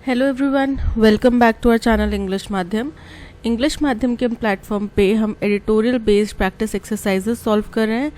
Hello everyone, welcome back to our channel English Madhyam. English Madhyam के platform पे हम editorial based practice exercises solve कर रहे हैं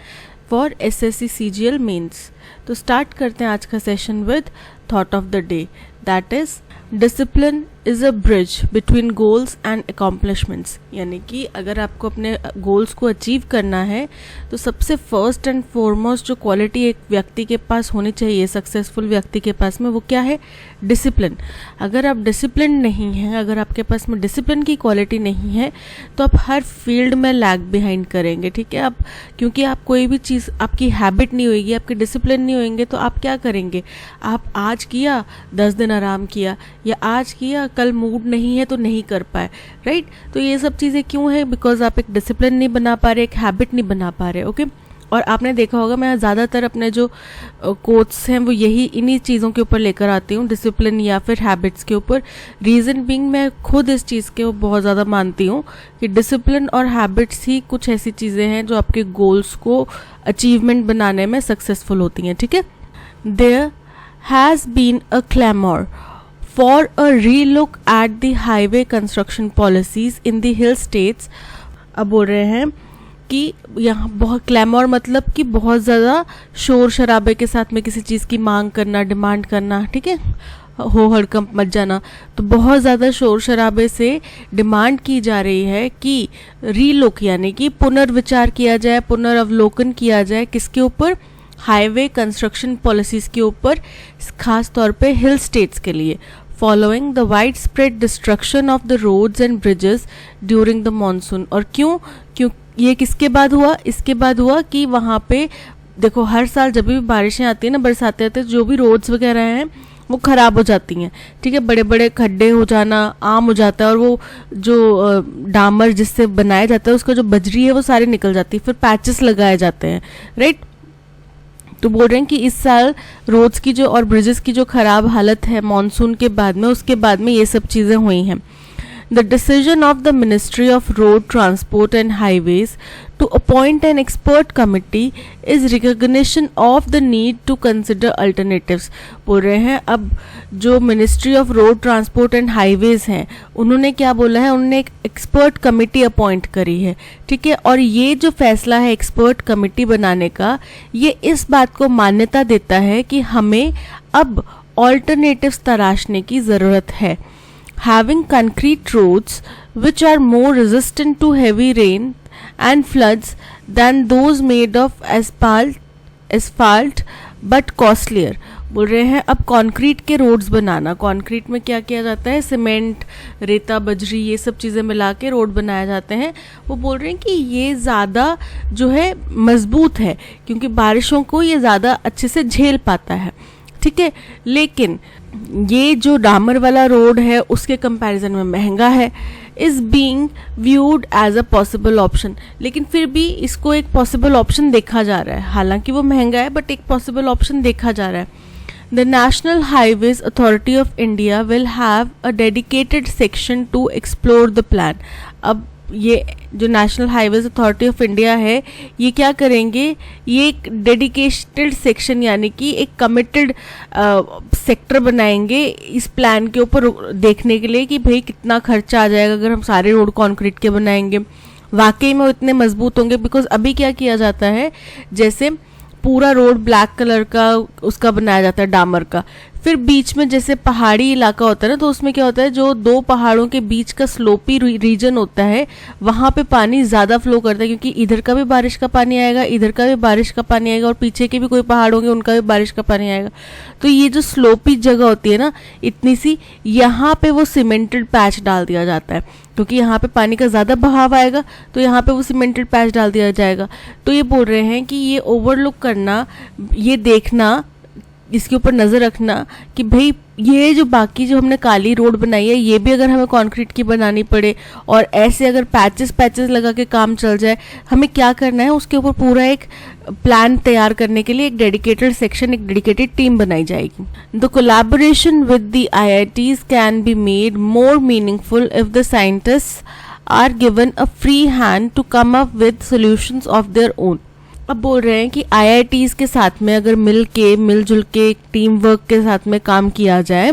फॉर एसएससी सीजीएल मेंस। तो स्टार्ट करते हैं आज का session with thought of the day, that is discipline is a bridge between goals and accomplishments. यानी कि अगर आपको अपने गोल्स को अचीव करना है तो सबसे फर्स्ट एंड फॉरमोस्ट जो क्वालिटी एक व्यक्ति के पास होनी चाहिए, सक्सेसफुल व्यक्ति के पास में, वो क्या है? डिसिप्लिन। अगर आप डिसिप्लिन नहीं हैं, अगर आपके पास में डिसिप्लिन की क्वालिटी नहीं है तो आप हर फील्ड में लैग बिहाइंड करेंगे। ठीक है, आप क्योंकि आप कोई भी चीज़, आपकी हैबिट नहीं होगी, आपके डिसिप्लिन नहीं होंगे तो आप क्या करेंगे? आप आज किया 10 दिन आराम किया, या आज किया कल मूड नहीं है तो नहीं कर पाए, राइट? तो ये सब चीज़ें क्यों है? बिकॉज आप एक डिसिप्लिन नहीं बना पा रहे, एक हैबिट नहीं बना पा रहे। ओके, और आपने देखा होगा मैं ज़्यादातर अपने जो कोट्स हैं वो यही इन्हीं चीज़ों के ऊपर लेकर आती हूँ, डिसिप्लिन या फिर हैबिट्स के ऊपर। रीज़न बीइंग मैं खुद इस चीज़ के बहुत ज़्यादा मानती हूँ कि डिसिप्लिन और हैबिट्स ही कुछ ऐसी चीज़ें हैं जो आपके गोल्स को अचीवमेंट बनाने में सक्सेसफुल होती हैं। ठीक है, there has been a clamour for a relook at the highway construction policies in the hill states। अब बोल रहे हैं कि यहाँ बहुत क्लैमर मतलब कि बहुत ज़्यादा शोर शराबे के साथ में किसी चीज़ की मांग करना, डिमांड करना। ठीक है, हो हड़कंप मच जाना। तो बहुत ज़्यादा शोर शराबे से डिमांड की जा रही है कि रीलुक यानी कि पुनर्विचार किया जाए, पुनर्वलोकन किया जाए। किसके ऊपर? हाईवे कंस्ट्रक्शन पॉलिसीज़ के ऊपर, खास तौर पे हिल स्टेट्स के लिए। Following the widespread destruction of the roads and bridges during the monsoon। और क्यों ये किसके बाद हुआ? इसके बाद हुआ कि वहाँ पे देखो, हर साल जब भी बारिशें आती हैं ना, बरसातें आती हैं, जो भी रोड्स वगैरह हैं वो ख़राब हो जाती हैं। ठीक है, बड़े बड़े खड्डे हो जाना आम हो जाता है, और वो जो डामर जिससे बनाया जाता है उसका जो बजरी है वो सारी निकल जाती है, फिर पैचेस लगाए जाते हैं, राइट? तो बोल रहे हैं कि इस साल रोड्स की जो और ब्रिजेस की जो खराब हालत है मॉनसून के बाद में, उसके बाद में ये सब चीज़ें हुई हैं। The decision of the ministry of road transport and highways to appoint an expert committee is recognition of the need to consider alternatives. बोल रहे हैं अब जो ministry of road transport and highways हैं उन्होंने क्या बोला है? उन्होंने एक एक्सपर्ट कमिटी अपॉइंट करी है। ठीक है, और ये जो फैसला है एक्सपर्ट कमिटी बनाने का, ये इस बात को मान्यता देता है कि हमें अब ऑल्टरनेटिव्स तराशने की ज़रूरत है। Having concrete roads which are more resistant to heavy rain and floods than those made of asphalt but costlier। बोल रहे हैं अब कंक्रीट के रोड्स बनाना। कंक्रीट में क्या किया जाता है? सीमेंट, रेता, बजरी, ये सब चीज़ें मिला के रोड बनाए जाते हैं। वो बोल रहे हैं कि ये ज़्यादा जो है मजबूत है क्योंकि बारिशों को ये ज़्यादा अच्छे से झेल पाता है। ठीक है, लेकिन ये जो डामर वाला रोड है उसके कंपैरिजन में महंगा है। Is being viewed as a possible option. लेकिन फिर भी इसको एक पॉसिबल ऑप्शन देखा जा रहा है, हालांकि वो महंगा है बट एक पॉसिबल ऑप्शन देखा जा रहा है। The national highways authority of India will have a dedicated section two explore the plan. अब ये जो national highways authority of India है ये क्या करेंगे? ये एक डेडिकेटेड सेक्शन यानी कि एक कमिटेड सेक्टर बनाएंगे इस प्लान के ऊपर देखने के लिए कि भाई कितना खर्चा आ जाएगा अगर हम सारे रोड कंक्रीट के बनाएंगे, वाकई में वो इतने मजबूत होंगे। बिकॉज अभी क्या किया जाता है, जैसे पूरा रोड ब्लैक कलर का उसका बनाया जाता है, डामर का, फिर बीच में जैसे पहाड़ी इलाका होता है ना, तो उसमें क्या होता है, जो दो पहाड़ों के बीच का स्लोपी रीजन होता है वहाँ पे पानी ज़्यादा फ्लो करता है क्योंकि इधर का भी बारिश का पानी आएगा, इधर का भी बारिश का पानी आएगा, और पीछे के भी कोई पहाड़ होंगे उनका भी बारिश का पानी आएगा। तो ये जो स्लोपी जगह होती है ना इतनी सी, यहाँ पे वो सीमेंटेड पैच डाल दिया जाता है क्योंकि यहाँ पे पानी का ज़्यादा बहाव आएगा, तो यहाँ पे वो सीमेंटेड पैच डाल दिया जाएगा। तो ये बोल रहे हैं कि ये ओवरलुक करना, ये देखना, इसके ऊपर नज़र रखना कि भाई ये जो बाकी जो हमने काली रोड बनाई है ये भी अगर हमें कंक्रीट की बनानी पड़े और ऐसे अगर पैचेस लगा के काम चल जाए, हमें क्या करना है उसके ऊपर पूरा एक प्लान तैयार करने के लिए एक डेडिकेटेड सेक्शन, एक डेडिकेटेड टीम बनाई जाएगी। The collaboration with the IITs can be made more meaningful if the scientists are given a free hand to come up with solutions of their own. अब बोल रहे हैं कि IITs के साथ में अगर मिलजुल के एक टीम वर्क के साथ में काम किया जाए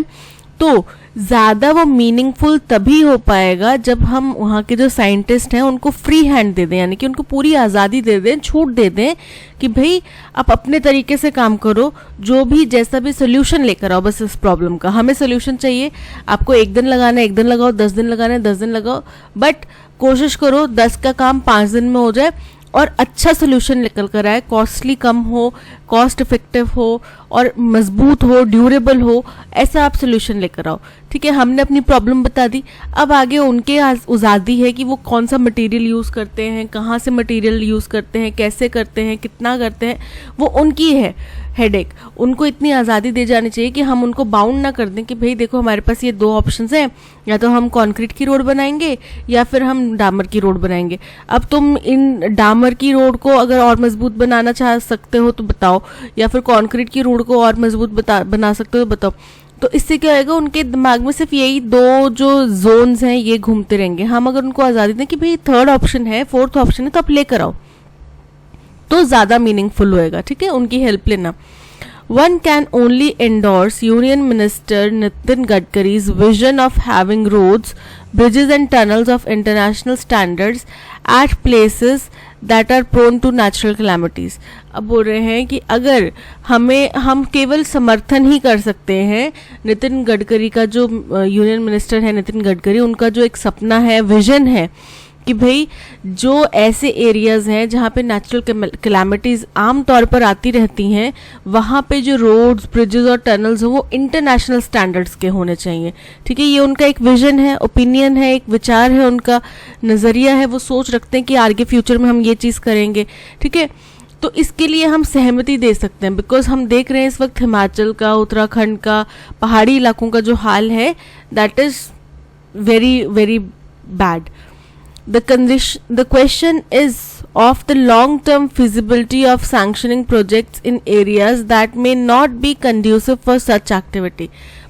तो ज़्यादा वो मीनिंगफुल तभी हो पाएगा जब हम वहाँ के जो साइंटिस्ट हैं उनको फ्री हैंड दे दें, यानी कि उनको पूरी आज़ादी दे दें, छूट दे दें कि भाई आप अपने तरीके से काम करो, जो भी जैसा भी सोल्यूशन लेकर आओ, बस इस प्रॉब्लम का हमें सोल्यूशन चाहिए। आपको 1 दिन लगाना है 1 दिन लगाओ, 10 दिन लगाना है 10 दिन लगाओ, बट कोशिश करो 10 का काम 5 दिन में हो जाए और अच्छा सोल्यूशन निकल कर आए, कॉस्टली कम हो, कॉस्ट इफेक्टिव हो और मजबूत हो, ड्यूरेबल हो, ऐसा आप सोल्यूशन लेकर आओ। ठीक है, हमने अपनी प्रॉब्लम बता दी, अब आगे उनके आज़ादी है कि वो कौन सा मटेरियल यूज़ करते हैं, कहाँ से मटेरियल यूज़ करते हैं, कैसे करते हैं, कितना करते हैं, वो उनकी है हेडेक। उनको इतनी आज़ादी दे जानी चाहिए कि हम उनको बाउंड ना कर दें कि भाई देखो हमारे पास ये 2 ऑप्शंस हैं, या तो हम कंक्रीट की रोड बनाएंगे या फिर हम डामर की रोड बनाएंगे। अब तुम इन डामर की रोड को अगर और मजबूत बनाना चाह सकते हो तो बताओ, या फिर कंक्रीट की रोड को और मजबूत बना सकते हो बताओ। तो इससे क्या होएगा, उनके दिमाग में सिर्फ यही 2 जो जोन्स हैं ये घूमते रहेंगे। हम अगर उनको आज़ादी दें कि भाई 3rd ऑप्शन है, 4th ऑप्शन है, तो आप लेकर आओ, तो ज़्यादा मीनिंगफुल होएगा। ठीक है, उनकी हेल्प लेना। One can only endorse Union Minister Nitin Gadkari's vision of having roads, bridges and tunnels of international standards at places that are prone to natural calamities। अब बोल रहे हैं कि अगर हम केवल समर्थन ही कर सकते हैं नितिन गडकरी का, जो यूनियन मिनिस्टर है नितिन गडकरी, उनका जो एक सपना है, विजन है कि भाई जो ऐसे एरियाज़ हैं जहाँ पे नेचुरल कैलामिटीज़ आम तौर पर आती रहती हैं, वहाँ पे जो रोड्स, ब्रिजेस और टनल्स हो वो इंटरनेशनल स्टैंडर्ड्स के होने चाहिए। ठीक है, ये उनका एक विजन है, ओपिनियन है, एक विचार है, उनका नज़रिया है, वो सोच रखते हैं कि आगे फ्यूचर में हम ये चीज़ करेंगे। ठीक है, तो इसके लिए हम सहमति दे सकते हैं, बिकॉज हम देख रहे हैं इस वक्त हिमाचल का, उत्तराखंड का, पहाड़ी इलाकों का जो हाल है, that is very very bad. The question is of the long-term feasibility of sanctioning projects in areas that may not be conducive for such activity।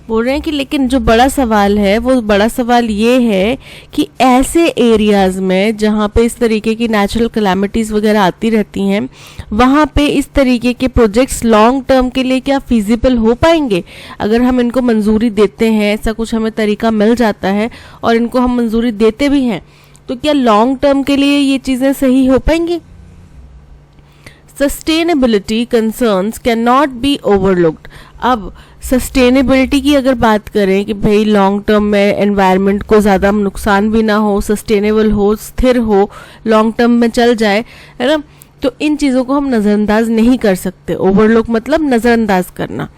बोल रहे हैं कि लेकिन जो बड़ा सवाल है, वो बड़ा सवाल ये है कि ऐसे एरियाज़ में जहाँ पे इस तरीके की नेचुरल कैलामिटीज़ वगैरह आती रहती हैं, वहाँ पे इस तरीके के प्रोजेक्ट्स लॉन्ग टर्म के लिए क्या फिजिबल हो पाएंगे? अगर हम इनको मंजूरी देते हैं, ऐसा कुछ हमें तरीका मिल जाता है और इनको हम मंजूरी देते भी हैं, तो क्या लॉन्ग टर्म के लिए ये चीज़ें सही हो पाएंगी? Sustainability concerns can not be overlooked. अब सस्टेनेबिलिटी की अगर बात करें कि भाई लॉन्ग टर्म में एनवायरनमेंट को ज़्यादा नुकसान भी ना हो, सस्टेनेबल हो, स्थिर हो, लॉन्ग टर्म में चल जाए, है ना, तो इन चीज़ों को हम नज़रअंदाज नहीं कर सकते। ओवरलुक मतलब नज़रअंदाज करना।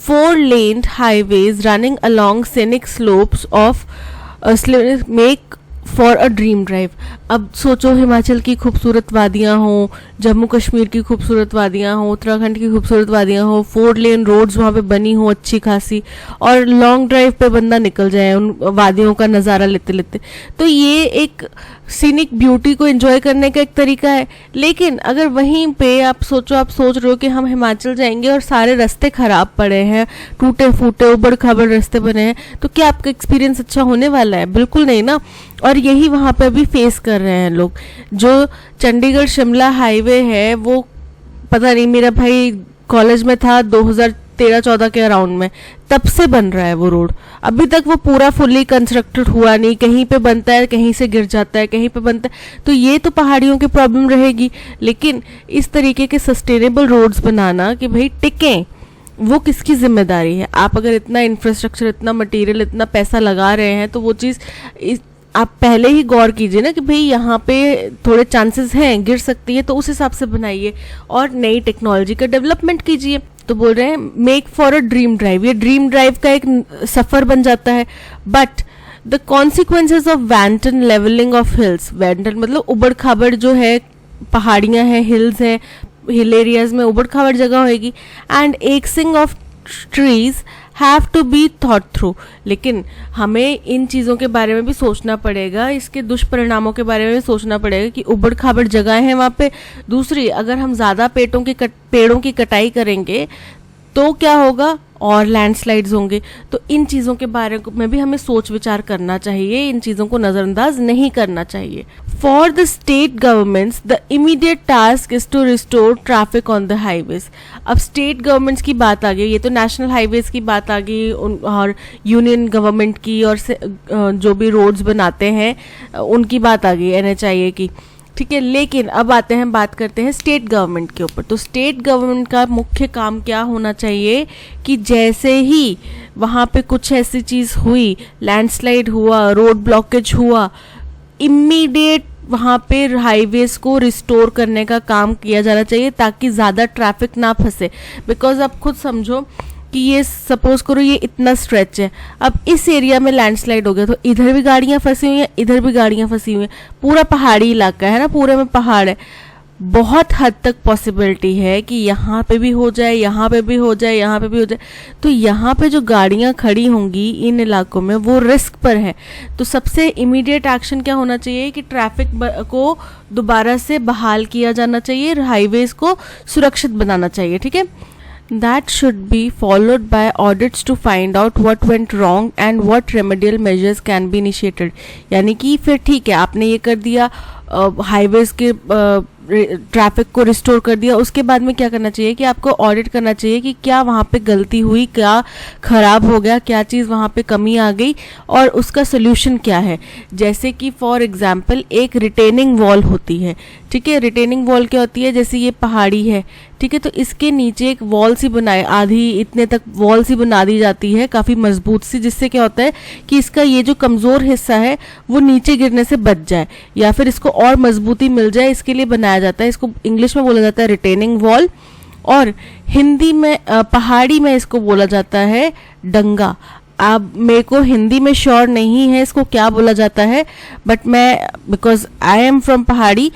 4-laned highways running along scenic slopes of make for a dream drive. अब सोचो हिमाचल की खूबसूरत वादियाँ हों, जम्मू कश्मीर की खूबसूरत वादियाँ हों, उत्तराखंड की खूबसूरत वादियाँ हों, 4 लेन रोड्स वहाँ पे बनी हो अच्छी खासी, और लॉन्ग ड्राइव पे बंदा निकल जाए उन वादियों का नज़ारा लेते लेते, तो ये एक सीनिक ब्यूटी को एंजॉय करने का एक तरीका है। लेकिन अगर वहीं पे आप सोच रहे हो कि हम हिमाचल जाएंगे और सारे रास्ते खराब पड़े हैं, टूटे फूटे उबड़ खाबड़ रास्ते बने हैं, तो क्या आपका एक्सपीरियंस अच्छा होने वाला है? बिल्कुल नहीं ना। और यही वहाँ पे अभी फेस कर रहे हैं लोग। जो चंडीगढ़ शिमला हाईवे है, वो पता नहीं, मेरा भाई कॉलेज में था 2013-14 के अराउंड में, तब से बन रहा है वो रोड, अभी तक वो पूरा फुल्ली कंस्ट्रक्टेड हुआ नहीं। कहीं पे बनता है, कहीं से गिर जाता है, कहीं पे बनता है, तो ये तो पहाड़ियों की प्रॉब्लम रहेगी। लेकिन इस तरीके के सस्टेनेबल रोड्स बनाना कि भाई टिकें, वो किसकी जिम्मेदारी है? आप अगर इतना इंफ्रास्ट्रक्चर, इतना मटेरियल, इतना पैसा लगा रहे हैं, तो वो चीज़ आप पहले ही गौर कीजिए ना कि भाई यहाँ पे थोड़े चांसेस हैं, गिर सकती है, तो उस हिसाब से बनाइए और नई टेक्नोलॉजी का डेवलपमेंट कीजिए। तो बोल रहे हैं make for a dream drive, ये ड्रीम ड्राइव का एक सफ़र बन जाता है। But the consequences of wanton levelling of hills, wanton मतलब उबड़ खाबड़ जो है, पहाड़ियाँ हैं, हिल्स हैं, हिल एरियाज में उबड़ खाबड़ जगह होगी, and axing of trees have to be thought through. लेकिन हमें इन चीज़ों के बारे में भी सोचना पड़ेगा, इसके दुष्परिणामों के बारे में भी सोचना पड़ेगा कि उबड़ खाबड़ जगह है वहाँ पे। दूसरी, अगर हम ज़्यादा पेड़ों की कटाई करेंगे तो क्या होगा? और लैंडस्लाइड्स होंगे। तो इन चीज़ों के बारे में भी हमें सोच विचार करना चाहिए, इन चीज़ों को नज़रअंदाज नहीं करना चाहिए। For the state governments the immediate task is to restore traffic on the highways. अब स्टेट गवर्नमेंट्स की बात आ गई, ये तो नेशनल हाईवेज की बात आ गई और यूनियन गवर्नमेंट की, और जो भी रोड्स बनाते हैं उनकी बात आ गई, NHIA की, ठीक है। लेकिन अब बात करते हैं स्टेट गवर्नमेंट के ऊपर। तो स्टेट गवर्नमेंट का मुख्य काम क्या होना चाहिए कि जैसे ही वहाँ पे कुछ ऐसी चीज़ हुई, लैंडस्लाइड हुआ, रोड ब्लॉकेज हुआ, इमीडिएट वहाँ पे हाईवेज को रिस्टोर करने का काम किया जाना चाहिए ताकि ज़्यादा ट्रैफिक ना फंसे। बिकॉज आप खुद समझो कि ये सपोज करो ये इतना स्ट्रेच है, अब इस एरिया में लैंडस्लाइड हो गया तो इधर भी गाड़ियां फंसी हुई हैं, इधर भी गाड़ियां फंसी हुई हैं, पूरा पहाड़ी इलाका है ना, पूरे में पहाड़ है। बहुत हद तक पॉसिबिलिटी है कि यहाँ पे भी हो जाए, यहाँ पे भी हो जाए, यहाँ पे भी हो जाए। तो यहाँ पे जो गाड़ियाँ खड़ी होंगी इन इलाकों में वो रिस्क पर है। तो सबसे इमीडिएट एक्शन क्या होना चाहिए कि ट्रैफिक को दोबारा से बहाल किया जाना चाहिए, हाईवेज को सुरक्षित बनाना चाहिए, ठीक है। That should be followed by audits to find out what went wrong and what remedial measures can be initiated। यानी कि फिर ठीक है, आपने ये कर दिया, हाईवेज के ट्रैफिक को रिस्टोर कर दिया, उसके बाद में क्या करना चाहिए कि आपको ऑडिट करना चाहिए कि क्या वहाँ पे गलती हुई, क्या खराब हो गया, क्या चीज़ वहाँ पे कमी आ गई और उसका सोल्यूशन क्या है। जैसे कि फॉर एग्जांपल एक रिटेनिंग वॉल होती है, ठीक है। रिटेनिंग वॉल क्या होती है, जैसे ये पहाड़ी है, ठीक है, तो इसके नीचे एक वॉल सी बनाए, आधी इतने तक वॉल सी बना दी जाती है काफ़ी मजबूत सी, जिससे क्या होता है कि इसका ये जो कमज़ोर हिस्सा है वो नीचे गिरने से बच जाए या फिर इसको और मजबूती मिल जाए, इसके लिए बनाया जाता है। इसको इंग्लिश में बोला जाता है रिटेनिंग वॉल और हिंदी में पहाड़ी में इसको बोला जाता है डंगा। अब मेरे को हिंदी में श्योर नहीं है इसको क्या बोला जाता है, बट मैं बिकॉज आई एम फ्रॉम पहाड़ी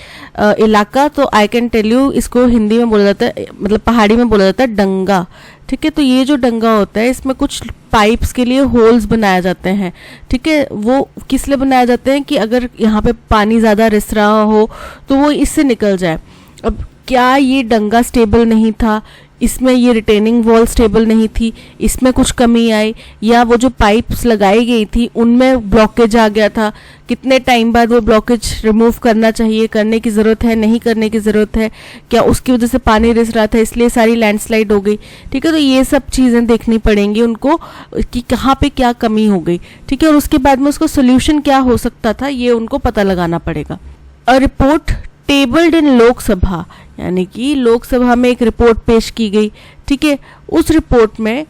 इलाका तो आई कैन टेल यू, इसको हिंदी में बोला जाता है, मतलब पहाड़ी में बोला जाता है डंगा, ठीक है। तो ये जो डंगा होता है इसमें कुछ पाइप्स के लिए होल्स बनाए जाते हैं, ठीक है। वो किस लिए बनाए जाते हैं कि अगर यहाँ पे पानी ज़्यादा रिस रहा हो तो वो इससे निकल जाए। अब क्या ये डंगा स्टेबल नहीं था, इसमें ये रिटेनिंग वॉल स्टेबल नहीं थी, इसमें कुछ कमी आई, या वो जो पाइप्स लगाई गई थी उनमें ब्लॉकेज आ गया था, कितने टाइम बाद वो ब्लॉकेज रिमूव करना चाहिए, करने की ज़रूरत है, नहीं करने की ज़रूरत है, क्या उसकी वजह से पानी रिस रहा था इसलिए सारी लैंडस्लाइड हो गई, ठीक है। तो ये सब चीज़ें देखनी पड़ेंगी उनको कि कहाँ पे क्या कमी हो गई, ठीक है। और उसके बाद में उसका सोल्यूशन क्या हो सकता था ये उनको पता लगाना पड़ेगा। अ रिपोर्ट टेबल्ड इन लोकसभा, यानी कि लोकसभा में एक रिपोर्ट पेश की गई, ठीक है। उस रिपोर्ट में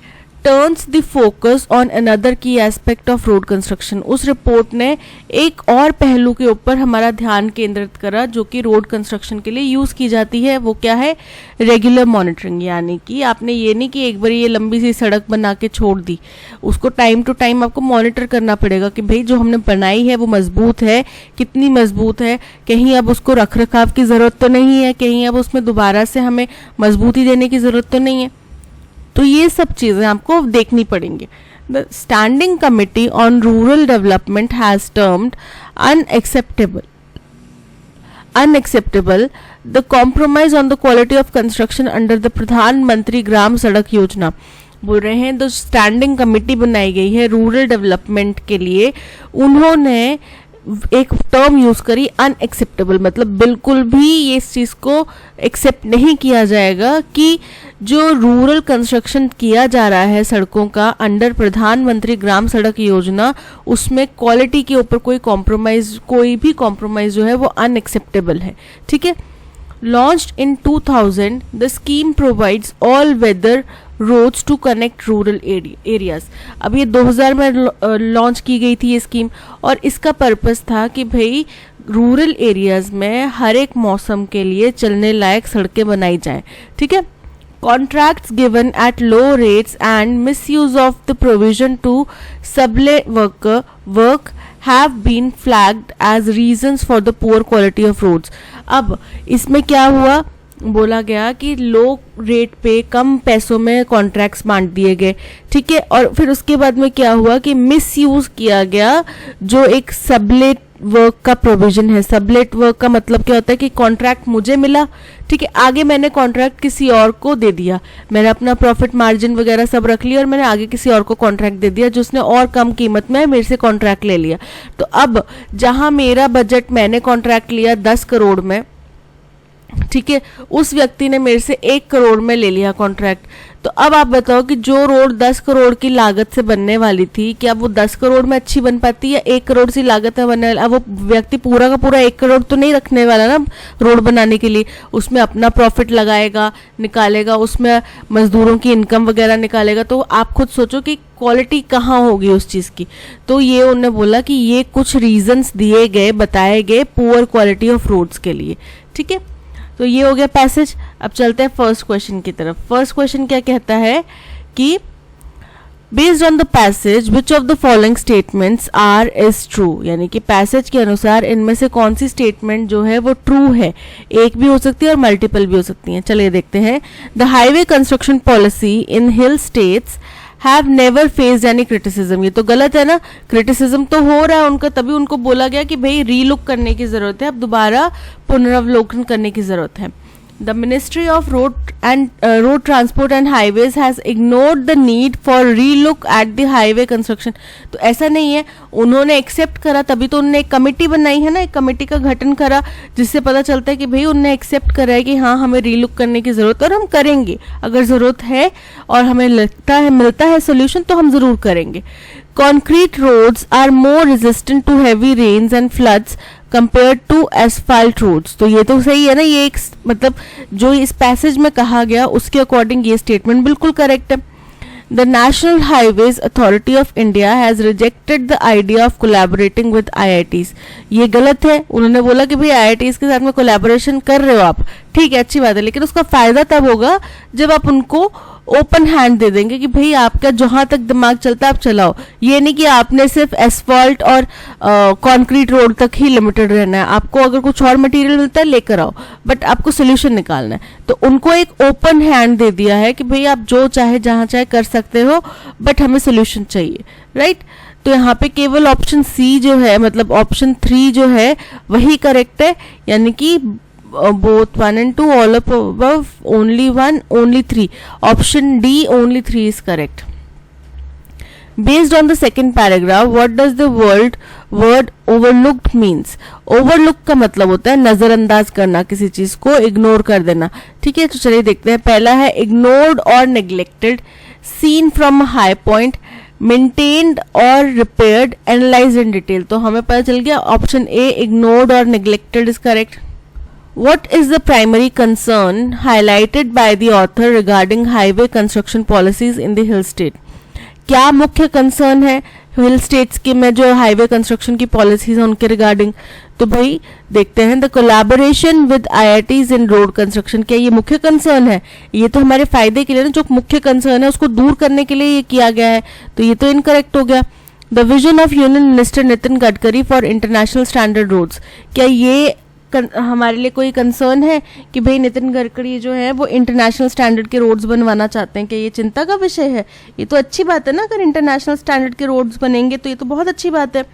turns the focus on another की एस्पेक्ट ऑफ रोड कंस्ट्रक्शन। उस रिपोर्ट ने एक और पहलू के ऊपर हमारा ध्यान केंद्रित करा जो कि रोड कंस्ट्रक्शन के लिए यूज़ की जाती है। वो क्या है, रेगुलर मॉनिटरिंग। यानी कि आपने ये नहीं कि एक बार ये लंबी सी सड़क बना के छोड़ दी, उसको टाइम टू टाइम आपको मॉनिटर करना पड़ेगा कि भाई जो हमने बनाई है वो मजबूत है, कितनी मजबूत है, कहीं अब उसको रख रखाव की ज़रूरत तो नहीं है, कहीं अब उसमें दोबारा से हमें मजबूती देने की ज़रूरत तो नहीं है। तो ये सब चीज़ें आपको देखनी पड़ेंगी। The standing committee on rural development has termed unacceptable the compromise on the quality of construction under the Pradhan Mantri Gram सड़क योजना। बोल रहे हैं जो स्टैंडिंग कमिटी बनाई गई है रूरल डेवलपमेंट के लिए, उन्होंने एक टर्म यूज करी अनएक्सेप्टेबल, मतलब बिल्कुल भी ये इस चीज को एक्सेप्ट नहीं किया जाएगा कि जो रूरल कंस्ट्रक्शन किया जा रहा है सड़कों का अंडर प्रधानमंत्री ग्राम सड़क योजना, उसमें क्वालिटी के ऊपर कोई भी कॉम्प्रोमाइज जो है वो अनएक्सेप्टेबल है, ठीक है। Launched in 2000, the scheme provides all-weather roads to connect rural areas। अब ये 2000 में लॉन्च की गई थी ये स्कीम और इसका पर्पस था कि भाई रूरल एरियाज में हर एक मौसम के लिए चलने लायक सड़कें बनाई जाएं, ठीक है। Contracts given at low rates and misuse of the provision to sublet work have been flagged as reasons for the poor quality of roads। अब इसमें क्या हुआ, बोला गया कि लो रेट पे कम पैसों में कॉन्ट्रैक्ट्स बांट दिए गए, ठीक है। और फिर उसके बाद में क्या हुआ कि मिस यूज किया गया जो एक सबलेट वर्क का प्रोविजन है। सबलेट वर्क का मतलब क्या होता है कि कॉन्ट्रैक्ट मुझे मिला, ठीक है, आगे मैंने कॉन्ट्रैक्ट किसी और को दे दिया, मैंने अपना प्रॉफिट मार्जिन वगैरह सब रख लिया और मैंने आगे किसी और को कॉन्ट्रैक्ट दे दिया जिसने और कम कीमत में मेरे से कॉन्ट्रैक्ट ले लिया। तो अब जहां मेरा बजट, मैंने कॉन्ट्रैक्ट लिया 10 करोड़ में, ठीक है, उस व्यक्ति ने मेरे से 1 करोड़ में ले लिया कॉन्ट्रैक्ट। तो अब आप बताओ कि जो रोड 10 करोड़ की लागत से बनने वाली थी, क्या वो 10 करोड़ में अच्छी बन पाती है 1 करोड़ से लागत में बनने वाला? अब वो व्यक्ति पूरा का पूरा 1 करोड़ तो नहीं रखने वाला ना रोड बनाने के लिए, उसमें अपना प्रॉफिट लगाएगा, निकालेगा, उसमें मजदूरों की इनकम वगैरह निकालेगा। तो आप खुद सोचो कि क्वालिटी कहाँ होगी उस चीज़ की। तो ये उन्होंने बोला कि ये कुछ रीजंस दिए गए, बताए गए पुअर क्वालिटी ऑफ रोड्स के लिए, ठीक है। तो ये हो गया पैसेज। अब चलते हैं फर्स्ट क्वेश्चन की तरफ। फर्स्ट क्वेश्चन क्या कहता है कि based on the passage which of the following statements are is true, यानी कि पैसेज के अनुसार इनमें से कौन सी स्टेटमेंट जो है वो ट्रू है। एक भी हो सकती है और मल्टीपल भी हो सकती हैं। चलिए देखते हैं। The highway construction policy in hill states have never faced any criticism. ये तो गलत है ना, क्रिटिसिज्म तो हो रहा है उनका, तभी उनको बोला गया कि भाई रीलुक करने की जरूरत है, अब दोबारा पुनरावलोकन करने की जरूरत है। The Ministry of Road Transport and Highways has ignored the need for relook at the highway construction। तो ऐसा नहीं है, उन्होंने एक्सेप्ट करा तभी तो उन्होंने एक कमेटी बनाई है ना, एक कमेटी का गठन करा जिससे पता चलता है कि भाई उन्होंने एक्सेप्ट करा है कि हाँ हमें रीलुक करने की जरूरत है और हम करेंगे, अगर जरूरत है और हमें लगता है मिलता है सोल्यूशन तो हम जरूर करेंगे। Concrete roads are more resistant to heavy rains and floods compared to asphalt roads। तो ये तो सही है ना, ये एक मतलब जो इस पैसेज में कहा गया उसके अकॉर्डिंग ये स्टेटमेंट बिल्कुल करेक्ट है। The National Highways Authority of India has rejected the idea of collaborating with IITs। ये गलत है, उन्होंने बोला कि भाई IITs के साथ में कोलैबोरेशन कर रहे हो आप, ठीक है, अच्छी बात है, लेकिन उसका फायदा तब होगा जब आप उनको ओपन हैंड दे देंगे कि भाई आपका जहां तक दिमाग चलता है आप चलाओ। ये नहीं कि आपने सिर्फ एसफॉल्ट और कंक्रीट रोड तक ही लिमिटेड रहना है, आपको अगर कुछ और मटेरियल मिलता है लेकर आओ, बट आपको सोल्यूशन निकालना है। तो उनको एक ओपन हैंड दे दिया है कि भाई आप जो चाहे जहां चाहे कर सकते हो, बट हमें सोल्यूशन चाहिए, राइट। तो यहाँ पे केवल ऑप्शन सी जो है, मतलब ऑप्शन 3 जो है वही करेक्ट है, यानी कि both 1 and 2, all of above, only 1, only 3, option D only 3 is correct। Based on the second paragraph, what does the word overlooked means? overlook का मतलब होता है नजरअंदाज करना, किसी चीज को इग्नोर कर देना, ठीक है। तो चलिए देखते हैं। पहला है ignored or neglected, seen from a high point, maintained or repaired, analyzed in detail। तो हमें पता चल गया option A ignored or neglected is correct। What is the primary concern highlighted by the author regarding highway construction policies in the hill state? क्या मुख्य concern है हिल states के में जो हाईवे कंस्ट्रक्शन की पॉलिसीज है उनके रिगार्डिंग? तो भाई देखते हैं। The collaboration with IITs in road construction, क्या ये मुख्य कंसर्न है? ये तो हमारे फायदे के लिए ना, जो मुख्य कंसर्न है उसको दूर करने के लिए ये किया गया है, तो ये तो इनकरेक्ट हो गया। The vision of union minister Nitin Gadkari for international standard roads, क्या ये हमारे लिए कोई कंसर्न है कि भाई नितिन गडकरी जो है वो इंटरनेशनल स्टैंडर्ड के रोड्स बनवाना चाहते हैं? क्या ये चिंता का विषय है? ये तो अच्छी बात है ना, अगर इंटरनेशनल स्टैंडर्ड के रोड्स बनेंगे तो ये तो बहुत अच्छी बात है।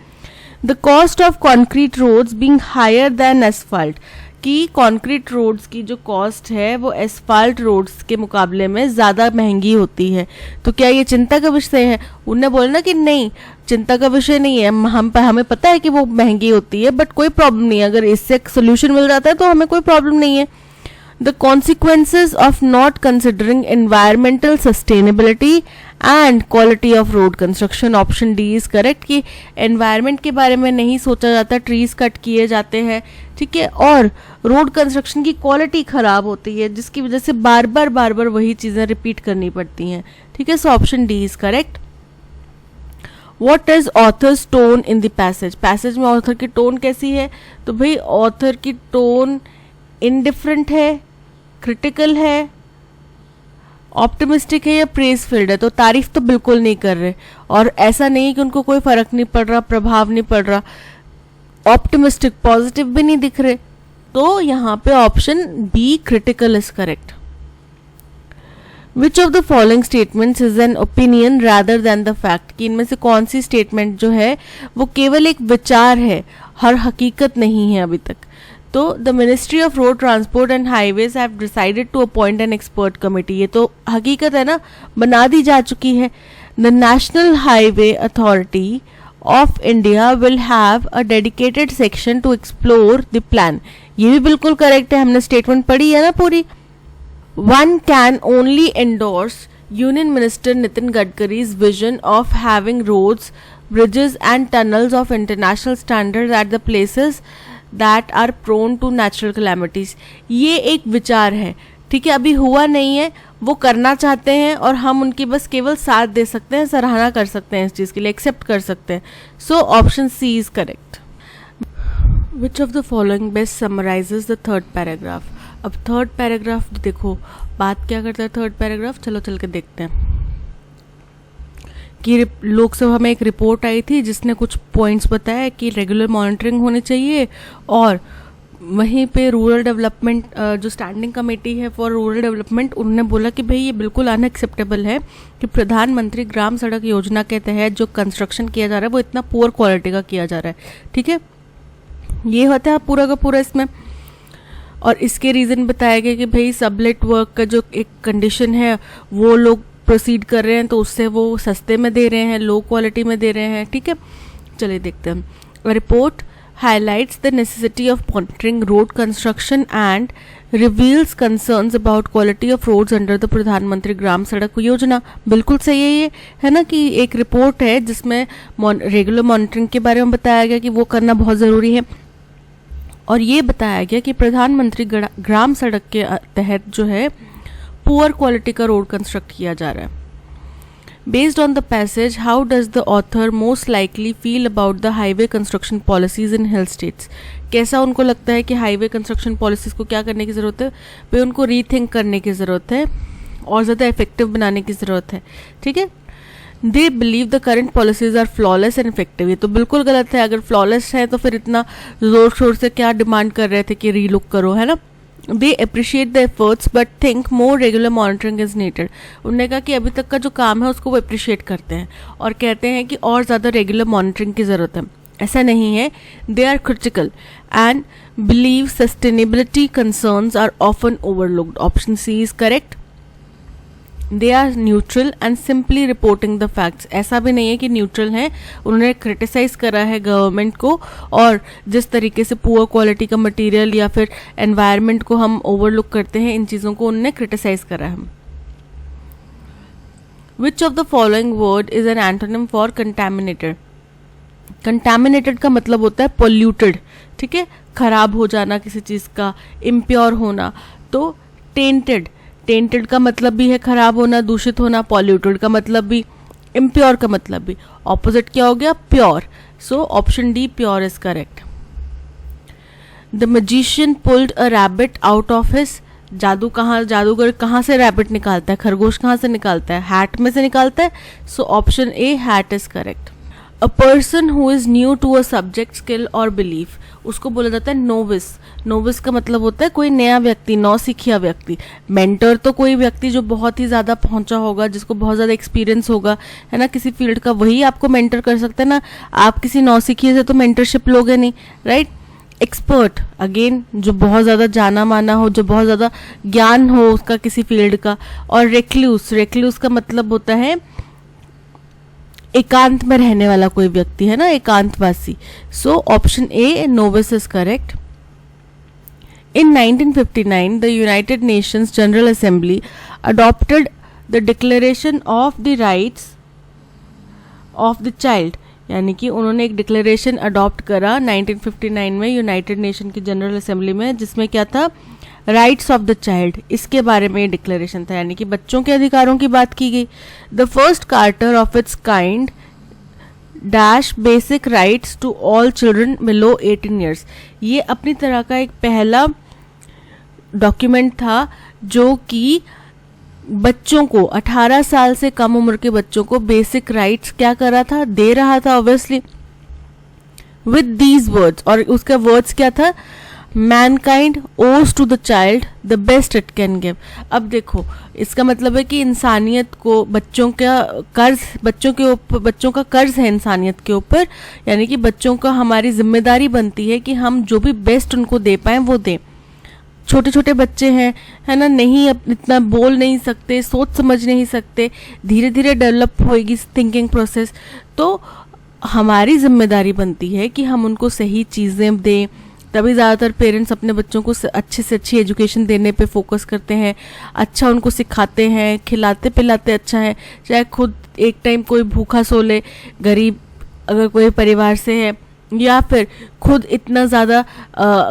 The cost of concrete roads being higher than asphalt, कि कॉन्क्रीट रोड्स की जो कॉस्ट है वो एसफाल्ट रोड्स के मुकाबले में ज़्यादा महंगी होती है, तो क्या ये चिंता का विषय है? उन्होंने बोला ना कि नहीं, चिंता का विषय नहीं है, हमें पता है कि वो महंगी होती है, बट कोई प्रॉब्लम नहीं है, अगर इससे सोल्यूशन मिल जाता है तो हमें कोई प्रॉब्लम नहीं है। The consequences of not considering environmental sustainability and quality of road construction, option D is correct, कि एनवायरनमेंट के बारे में नहीं सोचा जाता, ट्रीज कट किए जाते हैं, ठीक है, और रोड कंस्ट्रक्शन की क्वालिटी खराब होती है जिसकी वजह से बार बार वही चीज़ें रिपीट करनी पड़ती हैं, ठीक है। So option D is correct. What is authors tone in the passage, passage में ऑथर की टोन कैसी है? तो भाई ऑथर की टोन इनडिफरेंट है, क्रिटिकल है, ऑप्टिमिस्टिक है या प्रेज फील्ड है? तो तारीफ तो बिल्कुल नहीं कर रहे, और ऐसा नहीं कि उनको कोई फर्क नहीं पड़ रहा, प्रभाव नहीं पड़ रहा, ऑप्टिमिस्टिक पॉजिटिव भी नहीं दिख रहे, तो यहाँ पे option B critical is correct. Which of the following statements is an opinion rather than the fact, कि इनमें से कौन सी स्टेटमेंट जो है वो केवल एक विचार है, हर हकीकत नहीं है अभी तक. तो the ministry of road transport and highways have decided to appoint an expert committee, ये तो हकीकत है ना, बना दी जा चुकी है. The national highway authority of India will have a dedicated section two explore the plan, ये भी बिल्कुल करेक्ट है, हमने स्टेटमेंट पढ़ी है ना पूरी. One can only endorse Union Minister Nitin Gadkari's vision of having roads, bridges and tunnels of international standards at the places that are prone to natural calamities. ये एक विचार है, ठीक है, अभी हुआ नहीं है, वो करना चाहते हैं और हम उनकी बस केवल साथ दे सकते हैं, सराहना कर सकते हैं, इस चीज़ के लिए एक्सेप्ट कर सकते हैं. So option C is correct. Which of the following best summarizes the third paragraph? अब थर्ड पैराग्राफ देखो, बात क्या करता है थर्ड पैराग्राफ, चलो चल के देखते हैं. कि लोकसभा में एक रिपोर्ट आई थी जिसने कुछ पॉइंट्स बताया कि रेगुलर मॉनिटरिंग होनी चाहिए, और वहीं पे रूरल डेवलपमेंट जो स्टैंडिंग कमेटी है फॉर रूरल डेवलपमेंट, उन्होंने बोला कि भाई ये बिल्कुल अनएक्सेप्टेबल है कि प्रधानमंत्री ग्राम सड़क योजना के तहत जो कंस्ट्रक्शन किया जा रहा है वो इतना पुअर क्वालिटी का किया जा रहा है. ठीक है, ये होता है पूरा का पूरा इसमें. और इसके रीज़न बताया गया कि भाई सबलेट वर्क का जो एक कंडीशन है वो लोग प्रोसीड कर रहे हैं, तो उससे वो सस्ते में दे रहे हैं, लो क्वालिटी में दे रहे हैं. ठीक है, चलिए देखते हैं. Report highlights the necessity of monitoring road construction and reveals concerns about quality of roads under the Pradhan Mantri Gram सड़क योजना. बिल्कुल सही है, ये है ना कि एक रिपोर्ट है जिसमें रेगुलर मॉनिटरिंग के बारे में बताया गया कि वो करना बहुत ज़रूरी है, और ये बताया गया कि प्रधानमंत्री ग्राम सड़क के तहत जो है पुअर क्वालिटी का रोड कंस्ट्रक्ट किया जा रहा है. Based on the passage, how does the author most likely feel about the highway construction policies in hill states, कैसा उनको लगता है कि हाईवे कंस्ट्रक्शन पॉलिसीज को क्या करने की ज़रूरत है, वे उनको रीथिंक करने की ज़रूरत है और ज़्यादा इफेक्टिव बनाने की ज़रूरत है. ठीक है, they believe the current policies are flawless and effective, ये तो बिल्कुल गलत है. अगर फ्लॉलेस है तो फिर इतना जोर शोर से क्या डिमांड कर रहे थे कि रीलुक करो, है ना. They appreciate the efforts but think more regular monitoring is needed, उन्होंने कहा कि अभी तक का जो काम है उसको वो अप्रिशिएट करते हैं और कहते हैं कि और ज़्यादा रेगुलर मॉनिटरिंग की ज़रूरत है. ऐसा नहीं है, they are critical and believe sustainability concerns are often overlooked. Option C is correct. They are neutral and simply reporting the facts, ऐसा भी नहीं है कि न्यूट्रल हैं, उन्होंने क्रिटिसाइज करा है गवर्नमेंट को, और जिस तरीके से पुअर क्वालिटी का मटेरियल या फिर एनवायरनमेंट को हम ओवरलुक करते हैं, इन चीज़ों को उन्होंने क्रिटिसाइज करा है. Which of the following word is an antonym for contaminated. Contaminated का मतलब होता है पोल्यूटेड, ठीक है, खराब हो जाना किसी चीज़ का, इम्प्योर होना. तो टेंटेड, टेंटेड का मतलब भी है खराब होना, दूषित होना. पॉल्यूटेड का मतलब भी, इम्प्योर का मतलब भी. ऑपोजिट क्या हो गया, pure. So option D pure is correct. The magician pulled a rabbit out of his, जादूगर कहाँ से रैबिट निकालता है, खरगोश कहाँ से निकालता है, हैट में से निकालता है. So option A that is correct. A person who is new to a subject, skill और बिलीफ, उसको बोला जाता है नोविस. नोविस का मतलब होता है कोई नया व्यक्ति, नौसिखिया व्यक्ति. मेंटर तो कोई व्यक्ति जो बहुत ही ज़्यादा पहुंचा होगा, जिसको बहुत ज़्यादा एक्सपीरियंस होगा, है ना, किसी फील्ड का, वही आपको मेंटर कर सकता है ना. आप किसी नौसिखिए से तो मेंटरशिप लोगे नहीं, राइट. एक्सपर्ट अगेन जो बहुत ज़्यादा जाना माना हो, जो बहुत ज़्यादा ज्ञान हो उसका किसी फील्ड का. और रेक्ल्यूस, रेक्ल्यूस का मतलब होता है एकांत में रहने वाला कोई व्यक्ति, है ना, एकांतवासी. So option A novice is correct. In 1959, the United Nations General Assembly adopted the Declaration of the Rights of the Child, यानी कि उन्होंने एक डिक्लेरेशन अडॉप्ट करा 1959 में यूनाइटेड नेशन की जनरल असेंबली में, जिसमें क्या था, राइट्स ऑफ द चाइल्ड, इसके बारे में डिक्लेरेशन था, यानी कि बच्चों के अधिकारों की बात की गई. The first charter of its kind dash basic rights to all children below 18 years, ये अपनी तरह का एक पहला डॉक्यूमेंट था जो कि बच्चों को, 18 साल से कम उम्र के बच्चों को बेसिक राइट्स क्या कर रहा था, दे रहा था ऑब्वियसली, विद दीज वर्ड्स. और उसका वर्ड्स क्या था, mankind owes to the child the best it can give. अब देखो, इसका मतलब है कि इंसानियत को बच्चों का कर्ज है इंसानियत के ऊपर, यानी कि बच्चों का हमारी जिम्मेदारी बनती है कि हम जो भी बेस्ट उनको दे पाएं वो दें। छोटे छोटे बच्चे हैं, है ना, नहीं इतना बोल नहीं सकते, सोच समझ नहीं सकते, धीरे धीरे डेवलप होएगी थिंकिंग प्रोसेस, तो हमारी जिम्मेदारी बनती है कि हम उनको सही चीज़ें दें। तभी ज़्यादातर पेरेंट्स अपने बच्चों को अच्छे से अच्छी एजुकेशन देने पे फोकस करते हैं, अच्छा उनको सिखाते हैं, खिलाते पिलाते अच्छा है, चाहे खुद एक टाइम कोई भूखा सो ले, गरीब अगर कोई परिवार से है, या फिर खुद इतना ज़्यादा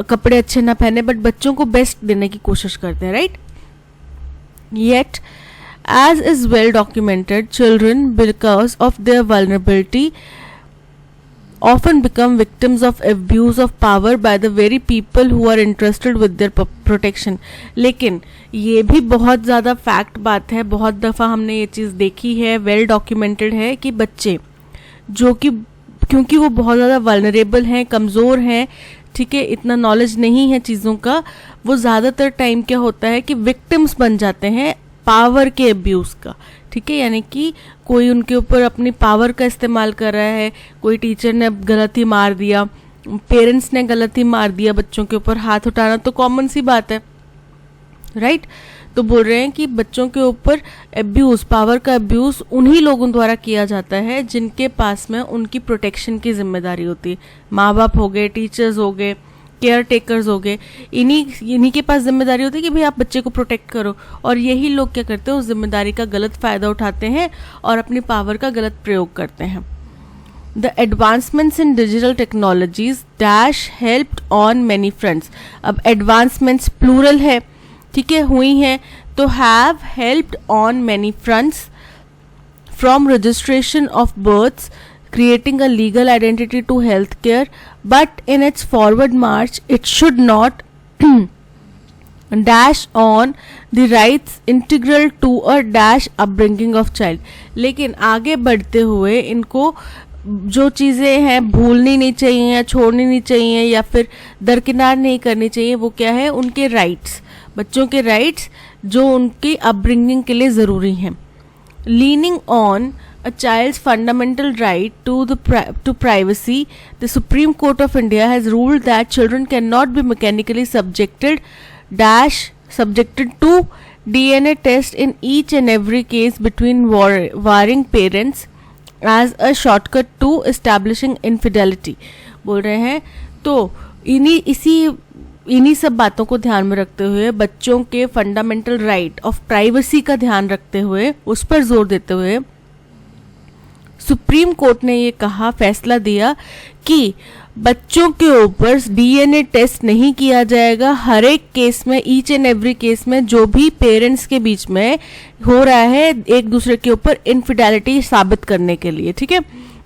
कपड़े अच्छे ना पहने, बट बच्चों को बेस्ट देने की कोशिश करते हैं, right. Yet as is well documented, children, because of their vulnerability, often become victims of abuse of power by the very people who are interested with their protection. लेकिन ये भी बहुत ज़्यादा फैक्ट बात है, बहुत दफ़ा हमने ये चीज़ देखी है, वेल डॉक्यूमेंटेड है कि बच्चे जो कि क्योंकि वो बहुत ज़्यादा वल्नरेबल हैं, कमज़ोर हैं, ठीक है, इतना नॉलेज नहीं है चीज़ों का, वो ज़्यादातर टाइम क्या होता है कि विक्टिम्स बन जाते हैं पावर के अब्यूज़ का, ठीक है। यानी कि कोई उनके ऊपर अपनी पावर का इस्तेमाल कर रहा है, कोई टीचर ने गलत ही मार दिया, पेरेंट्स ने गलत ही मार दिया, बच्चों के ऊपर हाथ उठाना तो कॉमन सी बात है, राइट। तो बोल रहे हैं कि बच्चों के ऊपर अब्यूज़, पावर का अब्यूज़ उन्हीं लोगों द्वारा किया जाता है जिनके पास में उनकी प्रोटेक्शन की जिम्मेदारी होती है। माँ बाप हो गए, टीचर्स हो गए, केयर टेकर्स हो गए, इन्हीं के पास जिम्मेदारी होती है कि भाई आप बच्चे को प्रोटेक्ट करो, और यही लोग क्या करते हैं, उस जिम्मेदारी का गलत फ़ायदा उठाते हैं और अपनी पावर का गलत प्रयोग करते हैं। The advancements in digital technologies dash helped on many fronts. अब advancements plural है, ठीक है, हुई हैं, तो have helped on many fronts, from registration of births, creating a legal identity to healthcare, but in its forward march it should not dash on the rights integral to a dash upbringing of child. लेकिन आगे बढ़ते हुए इनको जो चीज़ें हैं भूलनी नहीं चाहिए या छोड़नी नहीं चाहिए या फिर दरकिनार नहीं करनी चाहिए, वो क्या है, उनके राइट्स, बच्चों के राइट्स जो उनकी अपब्रिंगिंग के लिए ज़रूरी हैं। Leaning on a child's fundamental right to privacy, the Supreme Court of India has ruled that children cannot be mechanically subjected to DNA test in each and every case between warring parents as a shortcut to establishing infidelity. बोल रहे हैं तो इन्हीं सब बातों को ध्यान में रखते हुए, बच्चों के फंडामेंटल राइट ऑफ प्राइवेसी का ध्यान रखते हुए, उस पर जोर देते हुए सुप्रीम कोर्ट ने ये कहा, फैसला दिया कि बच्चों के ऊपर डीएनए टेस्ट नहीं किया जाएगा हर एक केस में, ईच एंड एवरी केस में, जो भी पेरेंट्स के बीच में हो रहा है एक दूसरे के ऊपर इनफिडेलिटी साबित करने के लिए, ठीक है।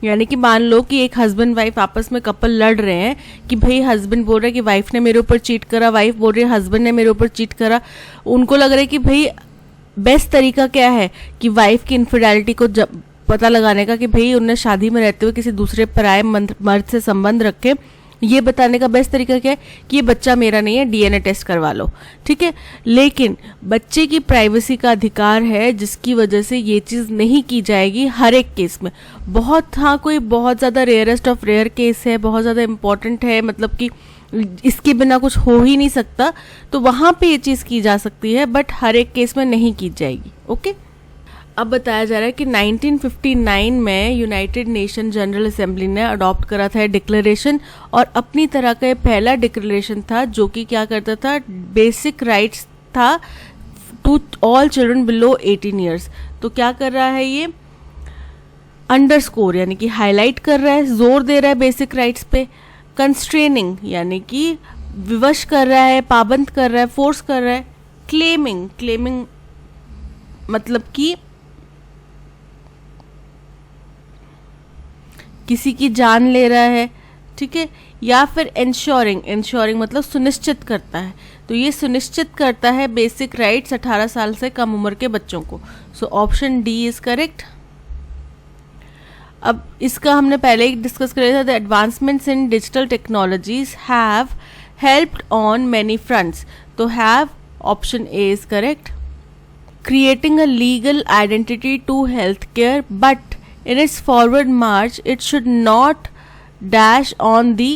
यानी कि मान लो कि एक हस्बैंड वाइफ आपस में कपल लड़ रहे हैं कि भाई हस्बैंड बोल रहा है कि वाइफ ने मेरे ऊपर चीट करा, वाइफ बोल रही है हस्बैंड ने मेरे ऊपर चीट करा, उनको लग रहा है कि भाई बेस्ट तरीका क्या है कि वाइफ की इनफिडेलिटी को पता लगाने का, कि भाई उन्हें शादी में रहते हुए किसी दूसरे पराये मर्द से संबंध रखे, ये बताने का बेस्ट तरीका क्या है कि ये बच्चा मेरा नहीं है, डीएनए टेस्ट करवा लो, ठीक है। लेकिन बच्चे की प्राइवेसी का अधिकार है, जिसकी वजह से ये चीज़ नहीं की जाएगी हर एक केस में। कोई बहुत ज़्यादा रेयरेस्ट ऑफ रेयर केस है, बहुत ज़्यादा इम्पॉर्टेंट है, मतलब कि इसके बिना कुछ हो ही नहीं सकता, तो वहाँ पे ये चीज़ की जा सकती है, बट हर एक केस में नहीं की जाएगी, ओके। अब बताया जा रहा है कि 1959 में यूनाइटेड नेशन जनरल असेंबली ने अडॉप्ट करा था डिक्लेरेशन, और अपनी तरह का ये पहला डिक्लेरेशन था जो कि क्या करता था, बेसिक राइट्स था to all children below 18 years. तो क्या कर रहा है ये, अंडरस्कोर यानी कि हाईलाइट कर रहा है, जोर दे रहा है बेसिक राइट्स पे। कंस्ट्रेनिंग यानी कि विवश कर रहा है, पाबंद कर रहा है, फोर्स कर रहा है। क्लेमिंग मतलब कि किसी की जान ले रहा है, ठीक है। या फिर इंश्योरिंग मतलब सुनिश्चित करता है, तो ये सुनिश्चित करता है बेसिक राइट्स 18 साल से कम उम्र के बच्चों को। So option D is correct. अब इसका हमने पहले ही डिस्कस कर लिया था, the advancements in digital technologies have helped on many fronts. तो have option A is correct. Creating a legal identity to healthcare, but in its forward march it should not dash on the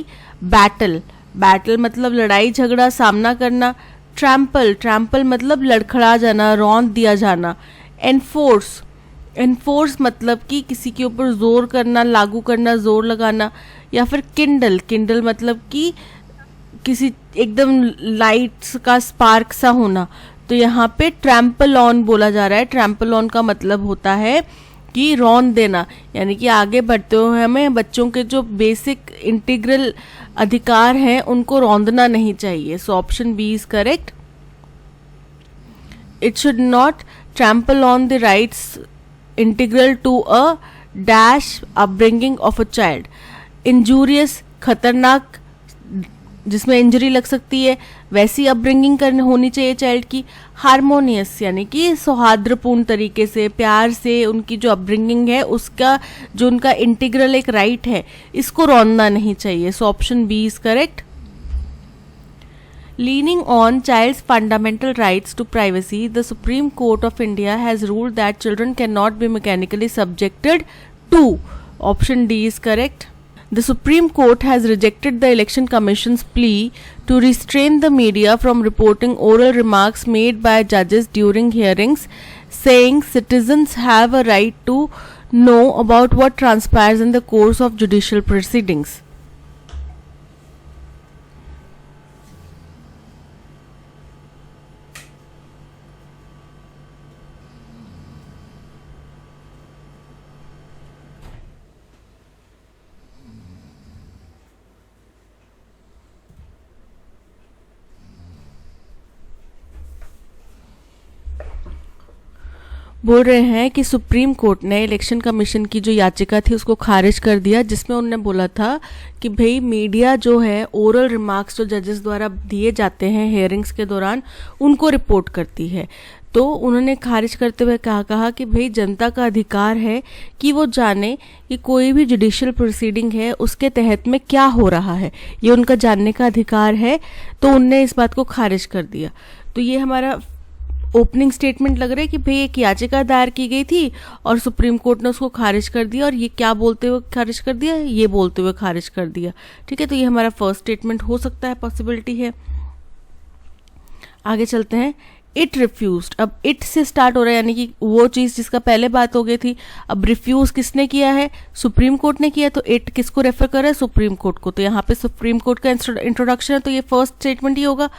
battle. Battle मतलब लड़ाई झगड़ा सामना करना. Trample मतलब लड़खड़ा जाना, रौंद दिया जाना. Enforce मतलब कि किसी के ऊपर जोर करना, लागू करना, जोर लगाना. या फिर किंडल मतलब कि किसी एकदम लाइट्स का स्पार्क सा होना. तो यहाँ पे ट्रैम्पल ऑन बोला जा रहा है. ट्रैम्पल ऑन का मतलब होता है कि रौंद देना, यानी कि आगे बढ़ते हुए हमें बच्चों के जो बेसिक इंटीग्रल अधिकार हैं उनको रौंदना नहीं चाहिए. So option B is correct. It should not trample on the rights integral to a dash upbringing of a child. Injurious खतरनाक, जिसमें इंजरी लग सकती है, वैसी अपब्रिंगिंग करनी होनी चाहिए चाइल्ड की. हारमोनियस यानी कि सौहार्दपूर्ण तरीके से, प्यार से उनकी जो अपब्रिंगिंग है उसका जो उनका इंटीग्रल एक राइट है, इसको रौंदना नहीं चाहिए. So option B is correct. Leaning on child's fundamental rights to privacy, the Supreme Court of India has ruled that children cannot be mechanically subjected to. Option D is correct. The Supreme Court has rejected the Election Commission's plea to restrain the media from reporting oral remarks made by judges during hearings, saying citizens have a right to know about what transpires in the course of judicial proceedings. बोल रहे हैं कि supreme court ने election commission की जो याचिका थी उसको खारिज कर दिया, जिसमें उन्होंने बोला था कि भाई मीडिया जो है ओरल रिमार्क्स जो जजेस द्वारा दिए जाते हैं हेयरिंग्स के दौरान उनको रिपोर्ट करती है. तो उन्होंने खारिज करते हुए कहा कि भाई जनता का अधिकार है कि वो जाने कि कोई भी जुडिशियल प्रोसीडिंग है उसके तहत में क्या हो रहा है, ये उनका जानने का अधिकार है. तो उनने इस बात को खारिज कर दिया. तो ये हमारा ओपनिंग स्टेटमेंट लग रहा है कि भाई एक याचिका दायर की गई थी और सुप्रीम कोर्ट ने उसको खारिज कर दिया. और ये क्या बोलते हुए खारिज कर दिया, ये बोलते हुए खारिज कर दिया. ठीक है, तो ये हमारा फर्स्ट स्टेटमेंट हो सकता है, पॉसिबिलिटी है. आगे चलते हैं. It refused. अब इट से स्टार्ट हो रहा है, यानी कि वो चीज़ जिसका पहले बात हो गई थी. अब रिफ्यूज किसने किया है, सुप्रीम कोर्ट ने किया. तो इट किसको रेफर कर रहा है, सुप्रीम कोर्ट को. तो यहाँ पे सुप्रीम कोर्ट का इंट्रोडक्शन है, तो ये फर्स्ट स्टेटमेंट ही होगा.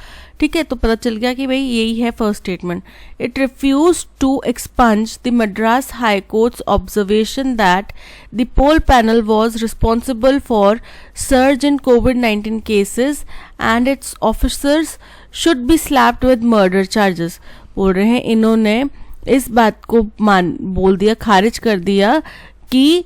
ठीक है, तो पता चल गया कि भाई यही है first statement. It refuse to expunge the Madras high court's observation that the poll panel was responsible for surge in COVID-19 cases and its officers should be slapped with murder charges. बोल रहे हैं इन्होंने इस बात को बोल दिया, खारिज कर दिया कि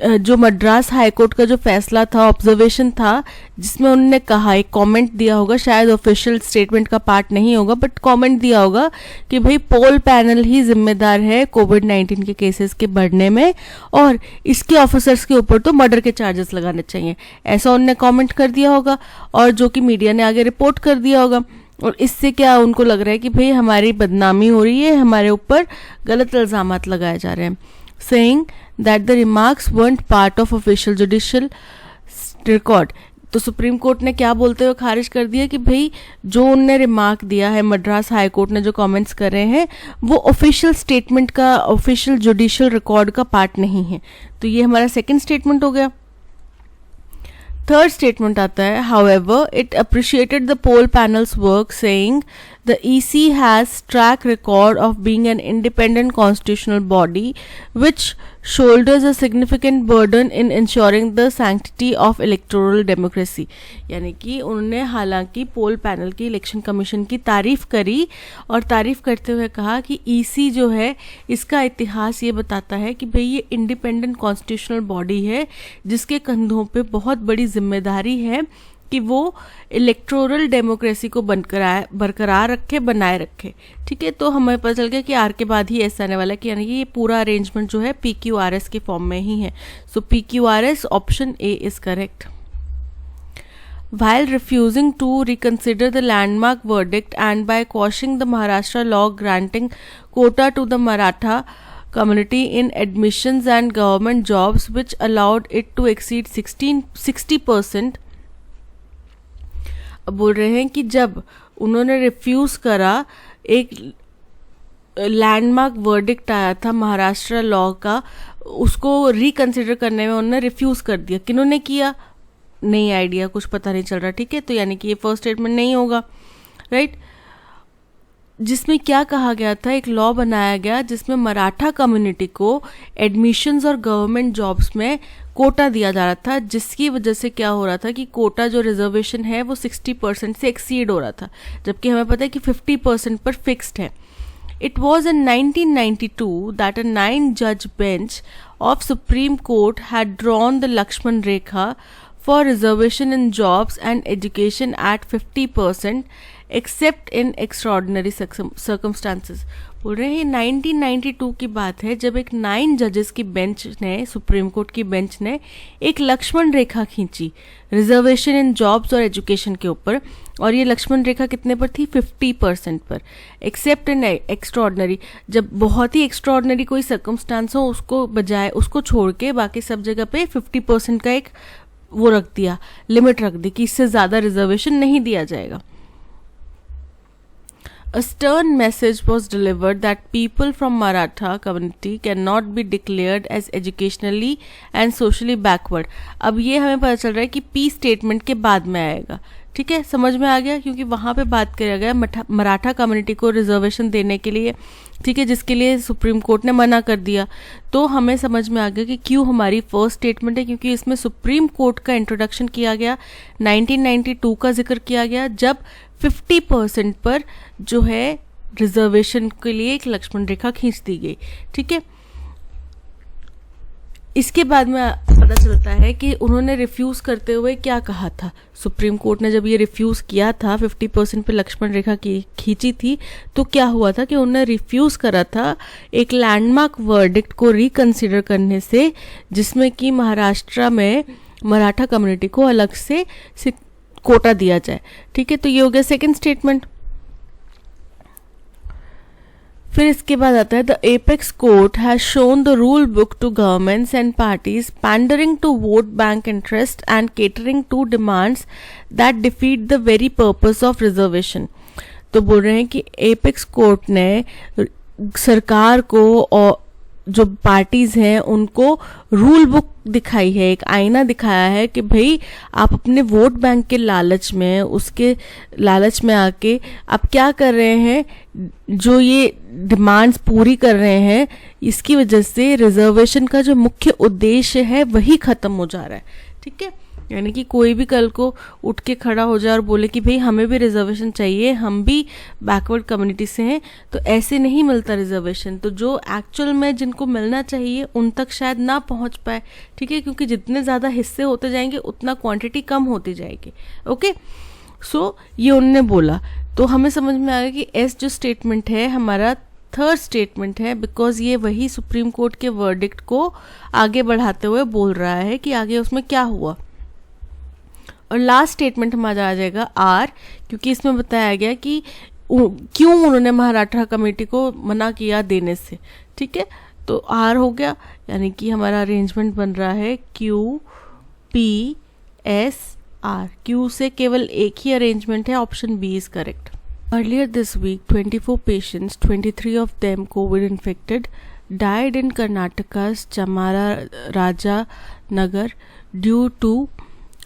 जो मद्रास हाईकोर्ट का जो फैसला था, ऑब्जर्वेशन था, जिसमें उन्होंने कहा, एक कमेंट दिया होगा, शायद ऑफिशियल स्टेटमेंट का पार्ट नहीं होगा बट कमेंट दिया होगा कि भाई पोल पैनल ही जिम्मेदार है COVID-19 के केसेस के बढ़ने में और इसके ऑफिसर्स के ऊपर तो मर्डर के चार्जेस लगाने चाहिए. ऐसा उन्होंने कमेंट कर दिया होगा और जो कि मीडिया ने आगे रिपोर्ट कर दिया होगा. और इससे क्या उनको लग रहा है कि भाई हमारी बदनामी हो रही है, हमारे ऊपर गलत इल्जामात लगाए जा रहे हैं. saying that the remarks weren't part of official judicial record. तो सुप्रीम कोर्ट ने क्या बोलते हुए खारिज कर दिया कि भाई जो उनने रिमार्क दिया है, मद्रास हाई कोर्ट ने जो कमेंट्स कर रहे हैं, वो ऑफिशियल स्टेटमेंट का, ऑफिशियल जुडिशियल रिकॉर्ड का पार्ट नहीं है. तो ये हमारा सेकंड स्टेटमेंट हो गया. थर्ड स्टेटमेंट आता है, however it appreciated the poll panel's work, saying the EC has track record of being an independent constitutional body which shoulders a significant burden in ensuring the sanctity of electoral democracy. यानी कि उन्होंने हालांकि पोल panel की election commission की तारीफ करी और तारीफ करते हुए कहा कि EC जो है इसका इतिहास ये बताता है कि भाई ये इंडिपेंडेंट कॉन्स्टिट्यूशनल बॉडी है जिसके कंधों पे बहुत बड़ी जिम्मेदारी है कि वो इलेक्टोरल डेमोक्रेसी को बरकरार रखे, बनाए रखे. ठीक है, तो हमें पता चल गया कि आर के बाद ही ऐसा आने वाला है कि यानी कि ये पूरा अरेंजमेंट जो है PQRS के फॉर्म में ही है. सो PQRS option A is correct. while refusing to reconsider the landmark verdict and by quashing the Maharashtra law granting quota to the Maratha community in admissions and government jobs which allowed it to exceed 60%. बोल रहे हैं कि जब उन्होंने refuse करा, एक landmark verdict आया था महाराष्ट्र लॉ का, उसको रिकंसिडर करने में उन्होंने रिफ्यूज़ कर दिया. किन्होंने किया, नहीं आइडिया, कुछ पता नहीं चल रहा. ठीक है, तो यानी कि ये फर्स्ट स्टेटमेंट नहीं होगा, राइट. जिसमें क्या कहा गया था, एक लॉ बनाया गया जिसमें मराठा कम्युनिटी को एडमिशन्स और गवर्नमेंट जॉब्स में कोटा दिया जा रहा था, जिसकी वजह से क्या हो रहा था कि कोटा जो रिजर्वेशन है वो 60% से एक्सीड हो रहा था, जबकि हमें पता है कि 50% पर फिक्स्ड है. It was in 1992 that a 9-judge bench of Supreme Court had drawn the Lakshman Rekha for reservation in jobs and education at 50% except in extraordinary circumstances. बोल रहे हैं 1992 की बात है जब एक 9 जजेस की बेंच ने, सुप्रीम कोर्ट की बेंच ने एक लक्ष्मण रेखा खींची रिजर्वेशन इन जॉब्स और एजुकेशन के ऊपर, और ये लक्ष्मण रेखा कितने पर थी, 50% पर, एक्सेप्ट इन एक्स्ट्रॉर्डनरी, जब बहुत ही एक्स्ट्रॉर्डनरी कोई सर्कमस्टांस हो उसको बजाय, उसको छोड़ के बाकी सब जगह पे 50% का एक वो रख दिया, लिमिट रख दी कि इससे ज़्यादा रिजर्वेशन नहीं दिया जाएगा. A stern message was delivered that people from Maratha community cannot be declared as educationally and socially backward. अब ये हमें पता चल रहा है कि पी स्टेटमेंट के बाद में आएगा. ठीक है, समझ में आ गया, क्योंकि वहाँ पे बात किया गया मराठा कम्युनिटी को रिजर्वेशन देने के लिए, ठीक है, जिसके लिए सुप्रीम कोर्ट ने मना कर दिया. तो हमें समझ में आ गया कि क्यों हमारी फर्स्ट स्टेटमेंट है, क्योंकि इसमें सुप्रीम कोर्ट का इंट्रोडक्शन किया गया, 1992 का जिक्र किया गया, जब 50% पर जो है रिजर्वेशन के लिए एक लक्ष्मण रेखा खींच दी गई. ठीक है, इसके बाद में पता चलता है कि उन्होंने रिफ्यूज़ करते हुए क्या कहा था. सुप्रीम कोर्ट ने जब ये रिफ्यूज़ किया था, 50% पे लक्ष्मण रेखा की खींची थी, तो क्या हुआ था कि उन्होंने रिफ्यूज़ करा था एक लैंडमार्क वर्डिक्ट को रिकंसिडर करने से, जिसमें कि महाराष्ट्र में मराठा कम्युनिटी को अलग से कोटा दिया जाए. ठीक है, तो ये हो गया सेकेंड स्टेटमेंट. फिर इसके बाद आता है the apex court has shown the rule book to governments and parties pandering to vote bank interest and catering to demands that defeat the very purpose of reservation. तो बोल रहे हैं कि एपेक्स कोर्ट ने सरकार को और जो पार्टीज हैं उनको रूल बुक दिखाई है, एक आईना दिखाया है कि भाई आप अपने वोट बैंक के लालच में, उसके लालच में आके आप क्या कर रहे हैं, जो ये डिमांड्स पूरी कर रहे हैं, इसकी वजह से रिजर्वेशन का जो मुख्य उद्देश्य है वही खत्म हो जा रहा है. ठीक है, यानी कि कोई भी कल को उठ के खड़ा हो जाए और बोले कि भाई हमें भी रिजर्वेशन चाहिए, हम भी बैकवर्ड कम्युनिटी से हैं, तो ऐसे नहीं मिलता रिजर्वेशन. तो जो एक्चुअल में जिनको मिलना चाहिए उन तक शायद ना पहुंच पाए. ठीक है, क्योंकि जितने ज़्यादा हिस्से होते जाएंगे उतना क्वांटिटी कम होती जाएगी. ओके, सो ये उन्होंने बोला. तो हमें समझ में आ गया कि एस जो स्टेटमेंट है हमारा थर्ड स्टेटमेंट है, बिकॉज ये वही सुप्रीम कोर्ट के वर्डिक्ट को आगे बढ़ाते हुए बोल रहा है कि आगे उसमें क्या हुआ. और लास्ट स्टेटमेंट हमारा आ जाएगा आर, क्योंकि इसमें बताया गया कि क्यों उन्होंने मराठा कमेटी को मना किया देने से. ठीक है, तो आर हो गया, यानी कि हमारा अरेंजमेंट बन रहा है Q P S R. Q से केवल एक ही अरेंजमेंट है, option B is correct. Earlier this week, 24 patients, 23 of them COVID infected, died in Karnataka's Chamara Nagar due to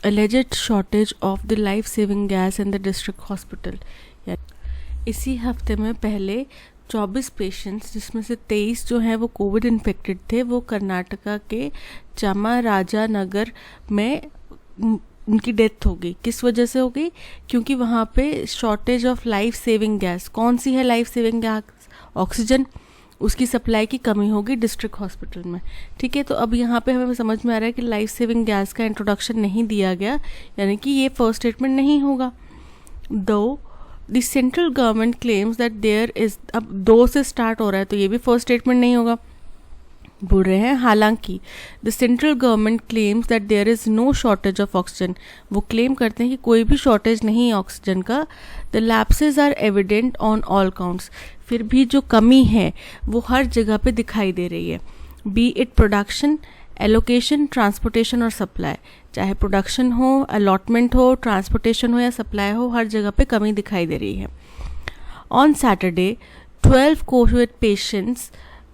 alleged shortage of the life-saving gas in the district hospital. इसी हफ्ते में पहले 24 patients, जिसमें से 23 जो हैं वो कोविड इन्फेक्टेड थे, वो कर्नाटका के चामराजा नगर में उनकी डेथ हो गई. किस वजह से हो गई? क्योंकि वहाँ पे shortage of life saving gas. कौन सी है लाइफ सेविंग गैस? ऑक्सीजन. उसकी सप्लाई की कमी होगी डिस्ट्रिक्ट हॉस्पिटल में. ठीक है, तो अब यहाँ पे हमें समझ में आ रहा है कि लाइफ सेविंग गैस का इंट्रोडक्शन नहीं दिया गया, यानी कि ये फर्स्ट स्टेटमेंट नहीं होगा. Though the central government claims that there is, अब दो से स्टार्ट हो रहा है तो ये भी फर्स्ट स्टेटमेंट नहीं होगा. बोल रहे हैं हालांकि the central government claims that there is no shortage of oxygen, वो क्लेम करते हैं कि कोई भी शॉर्टेज नहीं है ऑक्सीजन का। The lapses are evident on all counts, फिर भी जो कमी है वो हर जगह पे दिखाई दे रही है, B it production, allocation, transportation और सप्लाई, चाहे प्रोडक्शन हो, अलॉटमेंट हो, ट्रांसपोर्टेशन हो या सप्लाई हो, हर जगह पे कमी दिखाई दे रही है। On Saturday 12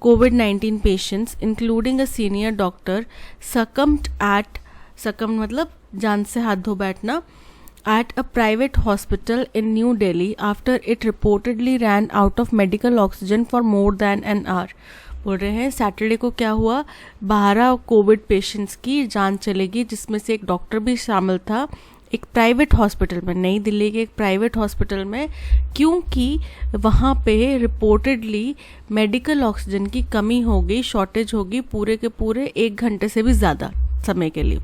COVID-19 patients, including a senior doctor, succumbed मतलब जान से हाथ धो बैठना, at a private hospital in New Delhi after it reportedly ran out of medical oxygen for more than an hour। बोल रहे हैं सैटरडे को क्या हुआ, 12 कोविड पेशेंट्स की जान चलेगी, जिसमें से एक डॉक्टर भी शामिल था, एक प्राइवेट हॉस्पिटल में, नई दिल्ली के एक प्राइवेट हॉस्पिटल में, क्योंकि वहाँ पे रिपोर्टेडली मेडिकल ऑक्सीजन की कमी हो गई, शॉर्टेज होगी पूरे के पूरे 1 घंटे से भी ज़्यादा समय के लिए।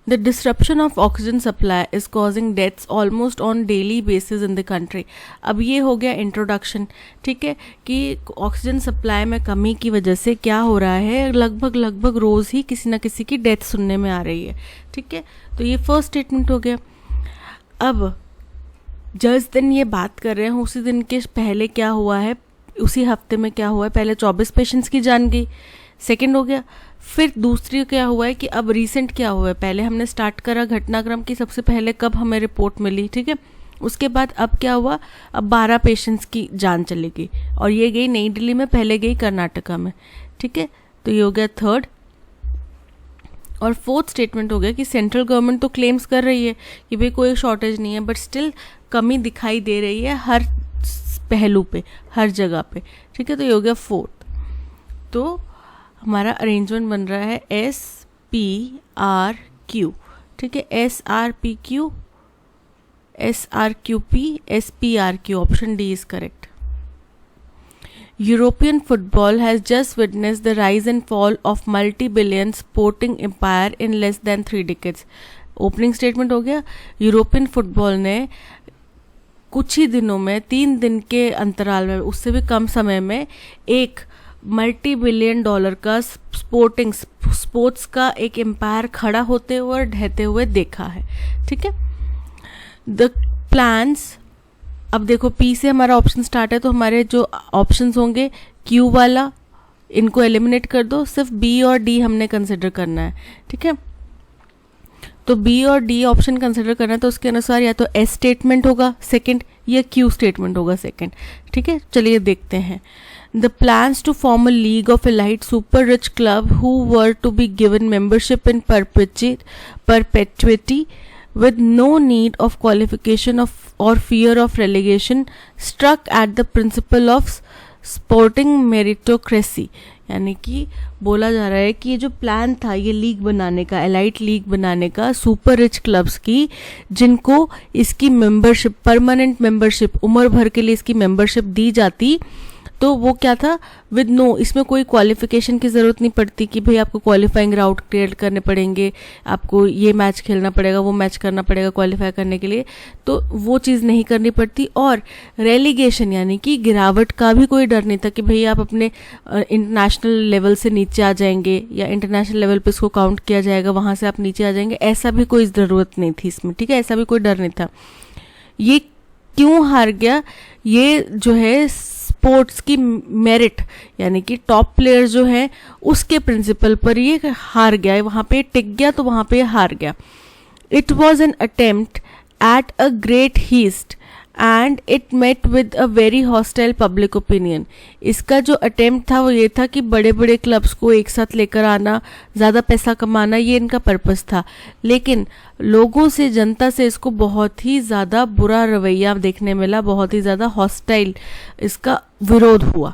The disruption of oxygen supply is causing deaths almost on daily basis in the country. अब ये हो गया इंट्रोडक्शन, ठीक है, कि ऑक्सीजन सप्लाई में कमी की वजह से क्या हो रहा है, लगभग रोज़ ही किसी न किसी की डेथ सुनने में आ रही है, ठीक है। तो ये फर्स्ट स्टेटमेंट हो गया। अब जिस दिन ये बात कर रहे हैं उसी दिन के पहले क्या हुआ है, उसी हफ्ते में क्या हुआ है, पहले 24 पेशेंट्स की जान गई, सेकेंड हो गया। फिर दूसरी क्या हुआ है कि अब रिसेंट क्या हुआ है, पहले हमने स्टार्ट करा घटनाक्रम की सबसे पहले कब हमें रिपोर्ट मिली, ठीक है, उसके बाद अब क्या हुआ, अब 12 पेशेंट्स की जान चली गई और ये गई नई दिल्ली में, पहले गई कर्नाटका में, ठीक है। तो ये हो गया थर्ड। और फोर्थ स्टेटमेंट हो गया कि सेंट्रल गवर्नमेंट तो क्लेम्स कर रही है कि भाई कोई शॉर्टेज नहीं है, बट स्टिल कमी दिखाई दे रही है हर पहलू पे, हर जगह पे, ठीक है। तो ये हो गया फोर्थ। तो हमारा अरेंजमेंट बन रहा है SPRQ, ठीक है, SRPQ, SRQP, SPRQ, option D is correct. European football has just witnessed the rise and fall of multi-billion sporting empire in less than 3 decades। Opening statement हो गया, यूरोपियन फुटबॉल ने कुछ ही दिनों में, 3 दिन के अंतराल में, उससे भी कम समय में, एक $multi-billion का स्पोर्ट्स का एक एम्पायर खड़ा होते हुए और ढहते हुए देखा है, ठीक है। द प्लान्स, अब देखो पी से हमारा ऑप्शन स्टार्ट है, तो हमारे जो ऑप्शंस होंगे क्यू वाला, इनको एलिमिनेट कर दो, सिर्फ बी और डी हमने कंसिडर करना है, ठीक है। तो बी और डी ऑप्शन कंसिडर करना है, तो उसके अनुसार या तो एस स्टेटमेंट होगा सेकंड या क्यू स्टेटमेंट होगा सेकंड, ठीक है। चलिए देखते हैं। The plans to form a league of elite super rich club who were to be given membership in perpetuity with no need of qualification or fear of relegation struck at the principle of sporting meritocracy। यानी कि बोला जा रहा है कि ये जो plan था ये लीग बनाने का, एलाइट लीग बनाने का, सुपर रिच क्लब्स की, जिनको इसकी मेंबरशिप, परमानेंट मेंबरशिप, उम्र भर के लिए इसकी मेंबरशिप दी जाती, तो वो क्या था, विद नो, इसमें कोई क्वालिफिकेशन की ज़रूरत नहीं पड़ती कि भाई आपको क्वालिफाइंग राउट क्रिएट करने पड़ेंगे, आपको ये मैच खेलना पड़ेगा, वो मैच करना पड़ेगा क्वालिफाई करने के लिए, तो वो चीज़ नहीं करनी पड़ती। और रेलीगेशन यानी कि गिरावट का भी कोई डर नहीं था कि भाई आप अपने इंटरनेशनल लेवल से नीचे आ जाएंगे या इंटरनेशनल लेवल पे इसको काउंट किया जाएगा, वहाँ से आप नीचे आ जाएंगे, ऐसा भी कोई ज़रूरत नहीं थी इसमें, ठीक है, ऐसा भी कोई डर नहीं था। ये क्यों हार गया, ये जो है स्पोर्ट्स की मेरिट यानी कि टॉप प्लेयर जो है उसके प्रिंसिपल पर ये हार गया, वहाँ पे टिक गया, तो वहाँ पे हार गया। It was an attempt at a great heist and it met with a very hostile public opinion. इसका जो अटेम्प्ट था वो ये था कि बड़े बड़े क्लब्स को एक साथ लेकर आना, ज़्यादा पैसा कमाना, ये इनका पर्पस था, लेकिन लोगों से, जनता से इसको बहुत ही ज़्यादा बुरा रवैया देखने मिला, बहुत ही ज़्यादा हॉस्टाइल इसका विरोध हुआ।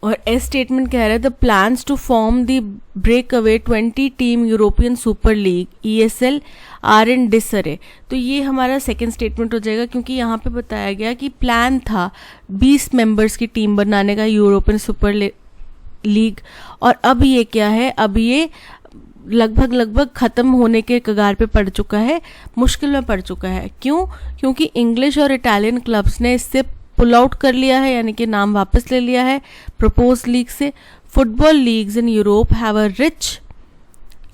और एस स्टेटमेंट कह रहा है the plans to form the breakaway 20 team European super league ESL are in disarray. तो ये हमारा सेकेंड स्टेटमेंट हो जाएगा, क्योंकि यहाँ पे बताया गया कि प्लान था 20 मेंबर्स की टीम बनाने का यूरोपियन सुपर लीग, और अब ये क्या है, अब ये लगभग ख़त्म होने के कगार पे पड़ चुका है, मुश्किल में पड़ चुका है। क्यों? क्योंकि इंग्लिश और इटालियन क्लब्स ने इससे पुल आउट कर लिया है, यानी कि नाम वापस ले लिया है प्रपोज लीग से। Football leagues in Europe have a rich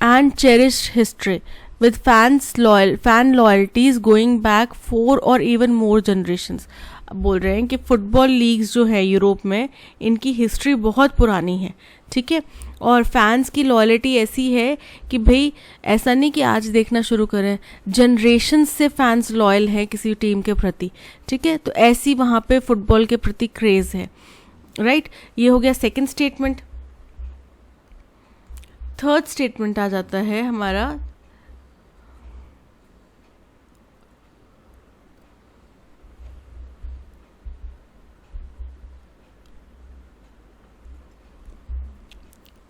and cherished history with fan loyalties going back 4 or even more generations। अब बोल रहे हैं कि फुटबॉल लीग्स जो है यूरोप में, इनकी हिस्ट्री बहुत पुरानी है, ठीक है, और फैंस की लॉयल्टी ऐसी है कि भाई ऐसा नहीं कि आज देखना शुरू करें, जनरेशन से फैंस लॉयल हैं किसी टीम के प्रति, ठीक है। तो ऐसी वहाँ पे फुटबॉल के प्रति क्रेज़ है, राइट। ये हो गया सेकंड स्टेटमेंट। थर्ड स्टेटमेंट आ जाता है हमारा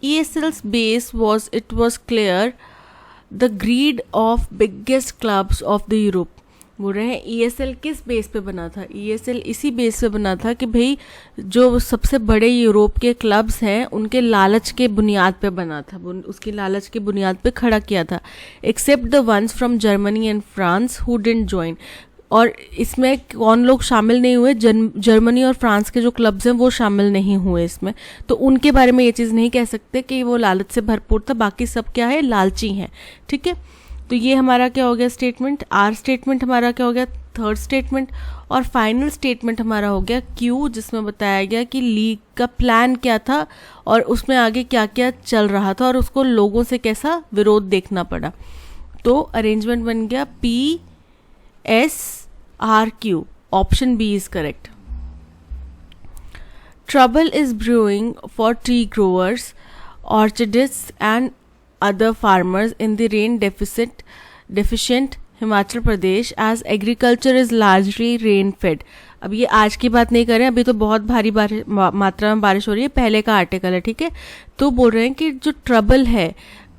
ESL's base was clear the greed of biggest clubs of the Europe। बोल रहे हैं ESL किस बेस पे बना था? ESL इसी बेस पे बना था कि भाई जो सबसे बड़े यूरोप के क्लब्स हैं उनके लालच के बुनियाद पे बना था, उसकी लालच की बुनियाद पे खड़ा किया था। Except the ones from Germany and France who didn't join. और इसमें कौन लोग शामिल नहीं हुए? जर्मनी और फ्रांस के जो क्लब्स हैं वो शामिल नहीं हुए इसमें, तो उनके बारे में ये चीज़ नहीं कह सकते कि वो लालच से भरपूर था, बाकी सब क्या है, लालची हैं, ठीक है। तो ये हमारा क्या हो गया स्टेटमेंट, आर स्टेटमेंट हमारा क्या हो गया, थर्ड स्टेटमेंट। और फाइनल स्टेटमेंट हमारा हो गया क्यू, जिसमें बताया गया कि लीग का प्लान क्या था और उसमें आगे क्या क्या चल रहा था और उसको लोगों से कैसा विरोध देखना पड़ा। तो अरेंजमेंट बन गया PSRQ, option B is correct. Trouble is brewing for tea growers, orchardists and other farmers in the rain deficient Himachal Pradesh as agriculture is largely rain fed। अब ये आज की बात नहीं कर रहे हैं, अभी तो बहुत भारी मात्रा में बारिश हो रही है, पहले का आर्टिकल है, ठीक है। तो बोल रहे हैं कि जो ट्रबल है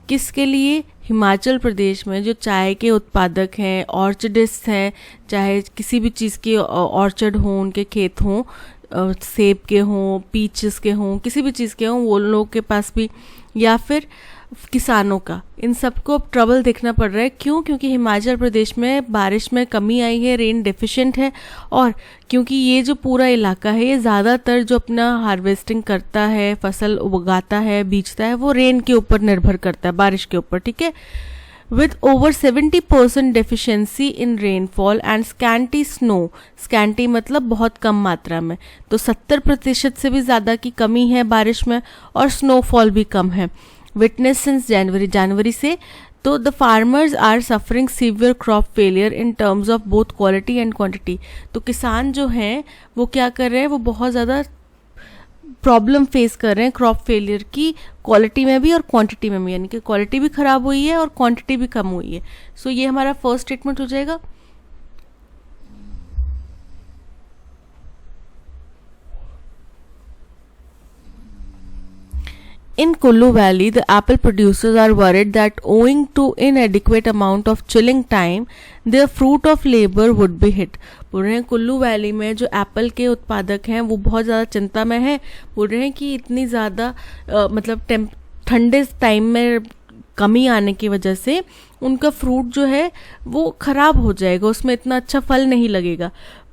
किसके लिए, हिमाचल प्रदेश में जो चाय के उत्पादक हैं, ऑर्चर्डिस्ट हैं, चाहे किसी भी चीज़ के ऑर्चर्ड हों, उनके खेत हों, सेब के हों, पीचेस के हों, किसी भी चीज़ के हों, वो लोगों के पास भी, या फिर किसानों का, इन सबको अब ट्रबल देखना पड़ रहा है। क्यों? क्योंकि हिमाचल प्रदेश में बारिश में कमी आई है, रेन डेफिशिएंट है, और क्योंकि ये जो पूरा इलाका है ये ज़्यादातर जो अपना हार्वेस्टिंग करता है, फसल उगाता है, बीजता है, वो रेन के ऊपर निर्भर करता है, बारिश के ऊपर, ठीक है। With over 70% deficiency in rainfall and scanty snow, scanty मतलब बहुत कम मात्रा में, तो 70% से भी ज़्यादा की कमी है बारिश में, और स्नोफॉल भी कम है। Witness since जनवरी से, तो the farmers are suffering severe crop failure in terms of both quality and quantity. तो किसान जो हैं वो क्या कर रहे हैं, वो बहुत ज़्यादा प्रॉब्लम फेस कर रहे हैं क्रॉप फेलियर की, क्वालिटी में भी और क्वांटिटी में भी, यानी कि क्वालिटी भी ख़राब हुई है और क्वांटिटी भी कम हुई है। सो ये हमारा फर्स्ट स्टेटमेंट हो जाएगा। In Kullu Valley, the apple producers are worried that owing to inadequate amount of chilling time, their fruit of labor would be hit। बोल रहे हैं कुल्लू वैली में जो एप्पल के उत्पादक हैं वो बहुत ज़्यादा चिंता में हैं। बोल रहे हैं कि इतनी ज़्यादा मतलब ठंडे टाइम में कमी आने की वजह से उनका फ्रूट जो है वो ख़राब हो जाएगा, उसमें इतना अच्छा फल नहीं लगेगा।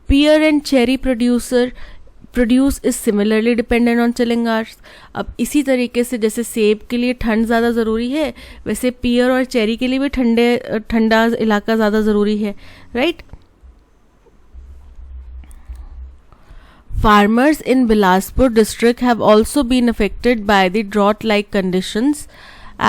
Pear and cherry produce is similarly dependent on chilling hours. अब इसी तरीके से जैसे सेब के लिए ठंड ज़्यादा ज़रूरी है, वैसे पियर और चेरी के लिए भी ठंडा इलाका ज़्यादा ज़रूरी है, right. Farmers in Bilaspur district have also been affected by the drought-like conditions,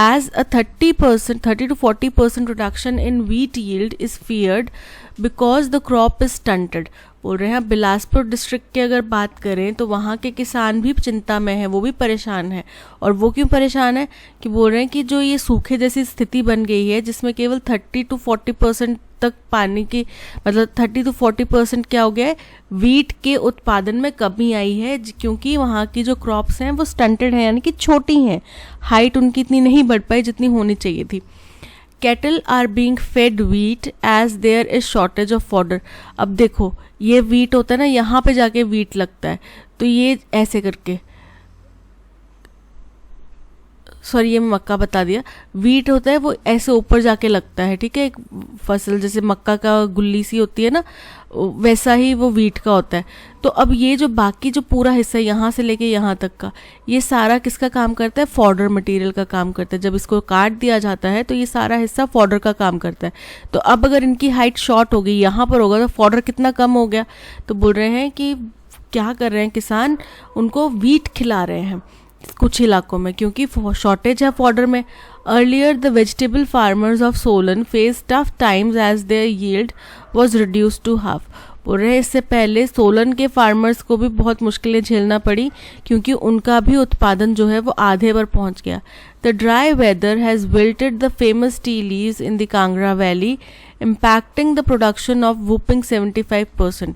as a 30 to 40% reduction in wheat yield is feared because the crop is stunted। बोल रहे हैं बिलासपुर डिस्ट्रिक्ट की अगर बात करें तो वहाँ के किसान भी चिंता में हैं, वो भी परेशान हैं। और वो क्यों परेशान है कि बोल रहे हैं कि जो ये सूखे जैसी स्थिति बन गई है जिसमें केवल 30 to 40% तक पानी की, मतलब 30 to 40% क्या हो गया है, वीट के उत्पादन में कमी आई है, क्योंकि वहाँ की जो क्रॉप्स हैं वो स्टंटेड हैं, यानी कि छोटी हैं, हाइट उनकी इतनी नहीं बढ़ पाई जितनी होनी चाहिए थी। Cattle are being fed wheat as there is shortage of fodder. अब देखो ये वीट होता है ना, यहाँ पे जाके वीट लगता है, तो ये ऐसे करके सॉरी ये मक्का बता दिया, वीट होता है वो ऐसे ऊपर जाके लगता है, ठीक है, एक फसल जैसे मक्का का गुल्ली सी होती है ना, वैसा ही वो वीट का होता है। तो अब ये जो बाकी जो पूरा हिस्सा यहाँ से लेके यहाँ तक का, ये सारा किसका काम करता है? फॉडर मटेरियल का काम करता है। जब इसको काट दिया जाता है तो ये सारा हिस्सा फॉडर का काम करता है। तो अब अगर इनकी हाइट शॉर्ट हो गई, यहाँ पर होगा, तो फॉडर कितना कम हो गया? तो बोल रहे हैं कि क्या कर रहे हैं किसान, उनको वीट खिला रहे हैं कुछ इलाकों में, क्योंकि शॉर्टेज है फॉडर में। Earlier the vegetable farmers of Solan face tough times as their yield was reduced to half. बोल रहे हैं इससे पहले सोलन के फार्मर्स को भी बहुत मुश्किलें झेलना पड़ी, क्योंकि उनका भी उत्पादन जो है वो आधे पर पहुंच गया। The dry weather has wilted the famous tea leaves in the Kangra valley, impacting the production of whopping 75%।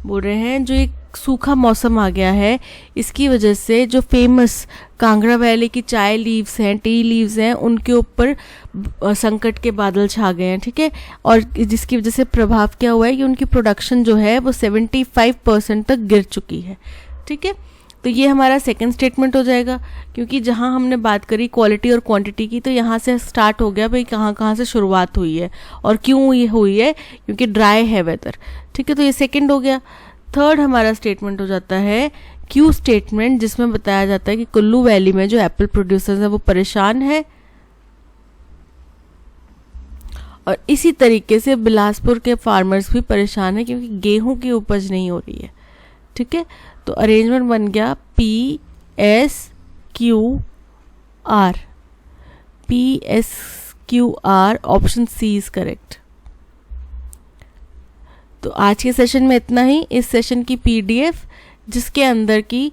बोल रहे हैं जो एक सूखा मौसम आ गया है, इसकी वजह से जो फेमस कांगड़ा वैली की चाय लीव्स हैं, टी लीव्स हैं, उनके ऊपर संकट के बादल छा गए हैं, ठीक है। और जिसकी वजह से प्रभाव क्या हुआ है कि उनकी प्रोडक्शन जो है वो 75% तक गिर चुकी है, ठीक है। तो ये हमारा सेकंड स्टेटमेंट हो जाएगा, क्योंकि जहाँ हमने बात करी क्वालिटी और क्वांटिटी की, तो यहाँ से स्टार्ट हो गया भाई कहाँ कहाँ से शुरुआत हुई है और क्यों ये हुई है, क्योंकि ड्राई है वेदर, ठीक है। तो ये सेकंड हो गया। थर्ड हमारा स्टेटमेंट हो जाता है क्यू स्टेटमेंट, जिसमें बताया जाता है कि कुल्लू वैली में जो एप्पल प्रोड्यूसर्स हैं वो परेशान है, और इसी तरीके से बिलासपुर के फार्मर्स भी परेशान है क्योंकि गेहूं की उपज नहीं हो रही है, ठीक है। तो अरेंजमेंट बन गया PSQR। PSQR option C is correct. तो आज के सेशन में इतना ही। इस सेशन की PDF, जिसके अंदर की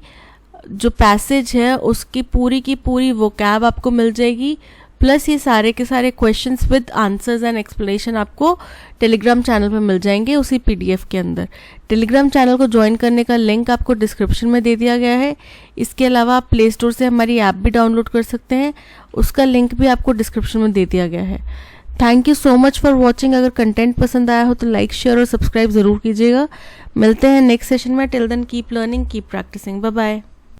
जो पैसेज है उसकी पूरी वोकैब आपको मिल जाएगी, प्लस ये सारे के सारे questions with answers and explanation आपको टेलीग्राम चैनल पे मिल जाएंगे उसी PDF के अंदर। टेलीग्राम चैनल को ज्वाइन करने का लिंक आपको डिस्क्रिप्शन में दे दिया गया है। इसके अलावा आप प्ले स्टोर से हमारी ऐप भी डाउनलोड कर सकते हैं, उसका लिंक भी आपको डिस्क्रिप्शन में दे दिया गया है। Thank you so much for watching. अगर कंटेंट पसंद आया हो तो लाइक, शेयर और सब्सक्राइब ज़रूर कीजिएगा। मिलते हैं नेक्स्ट सेशन में। Till then keep learning, keep practising. Bye bye.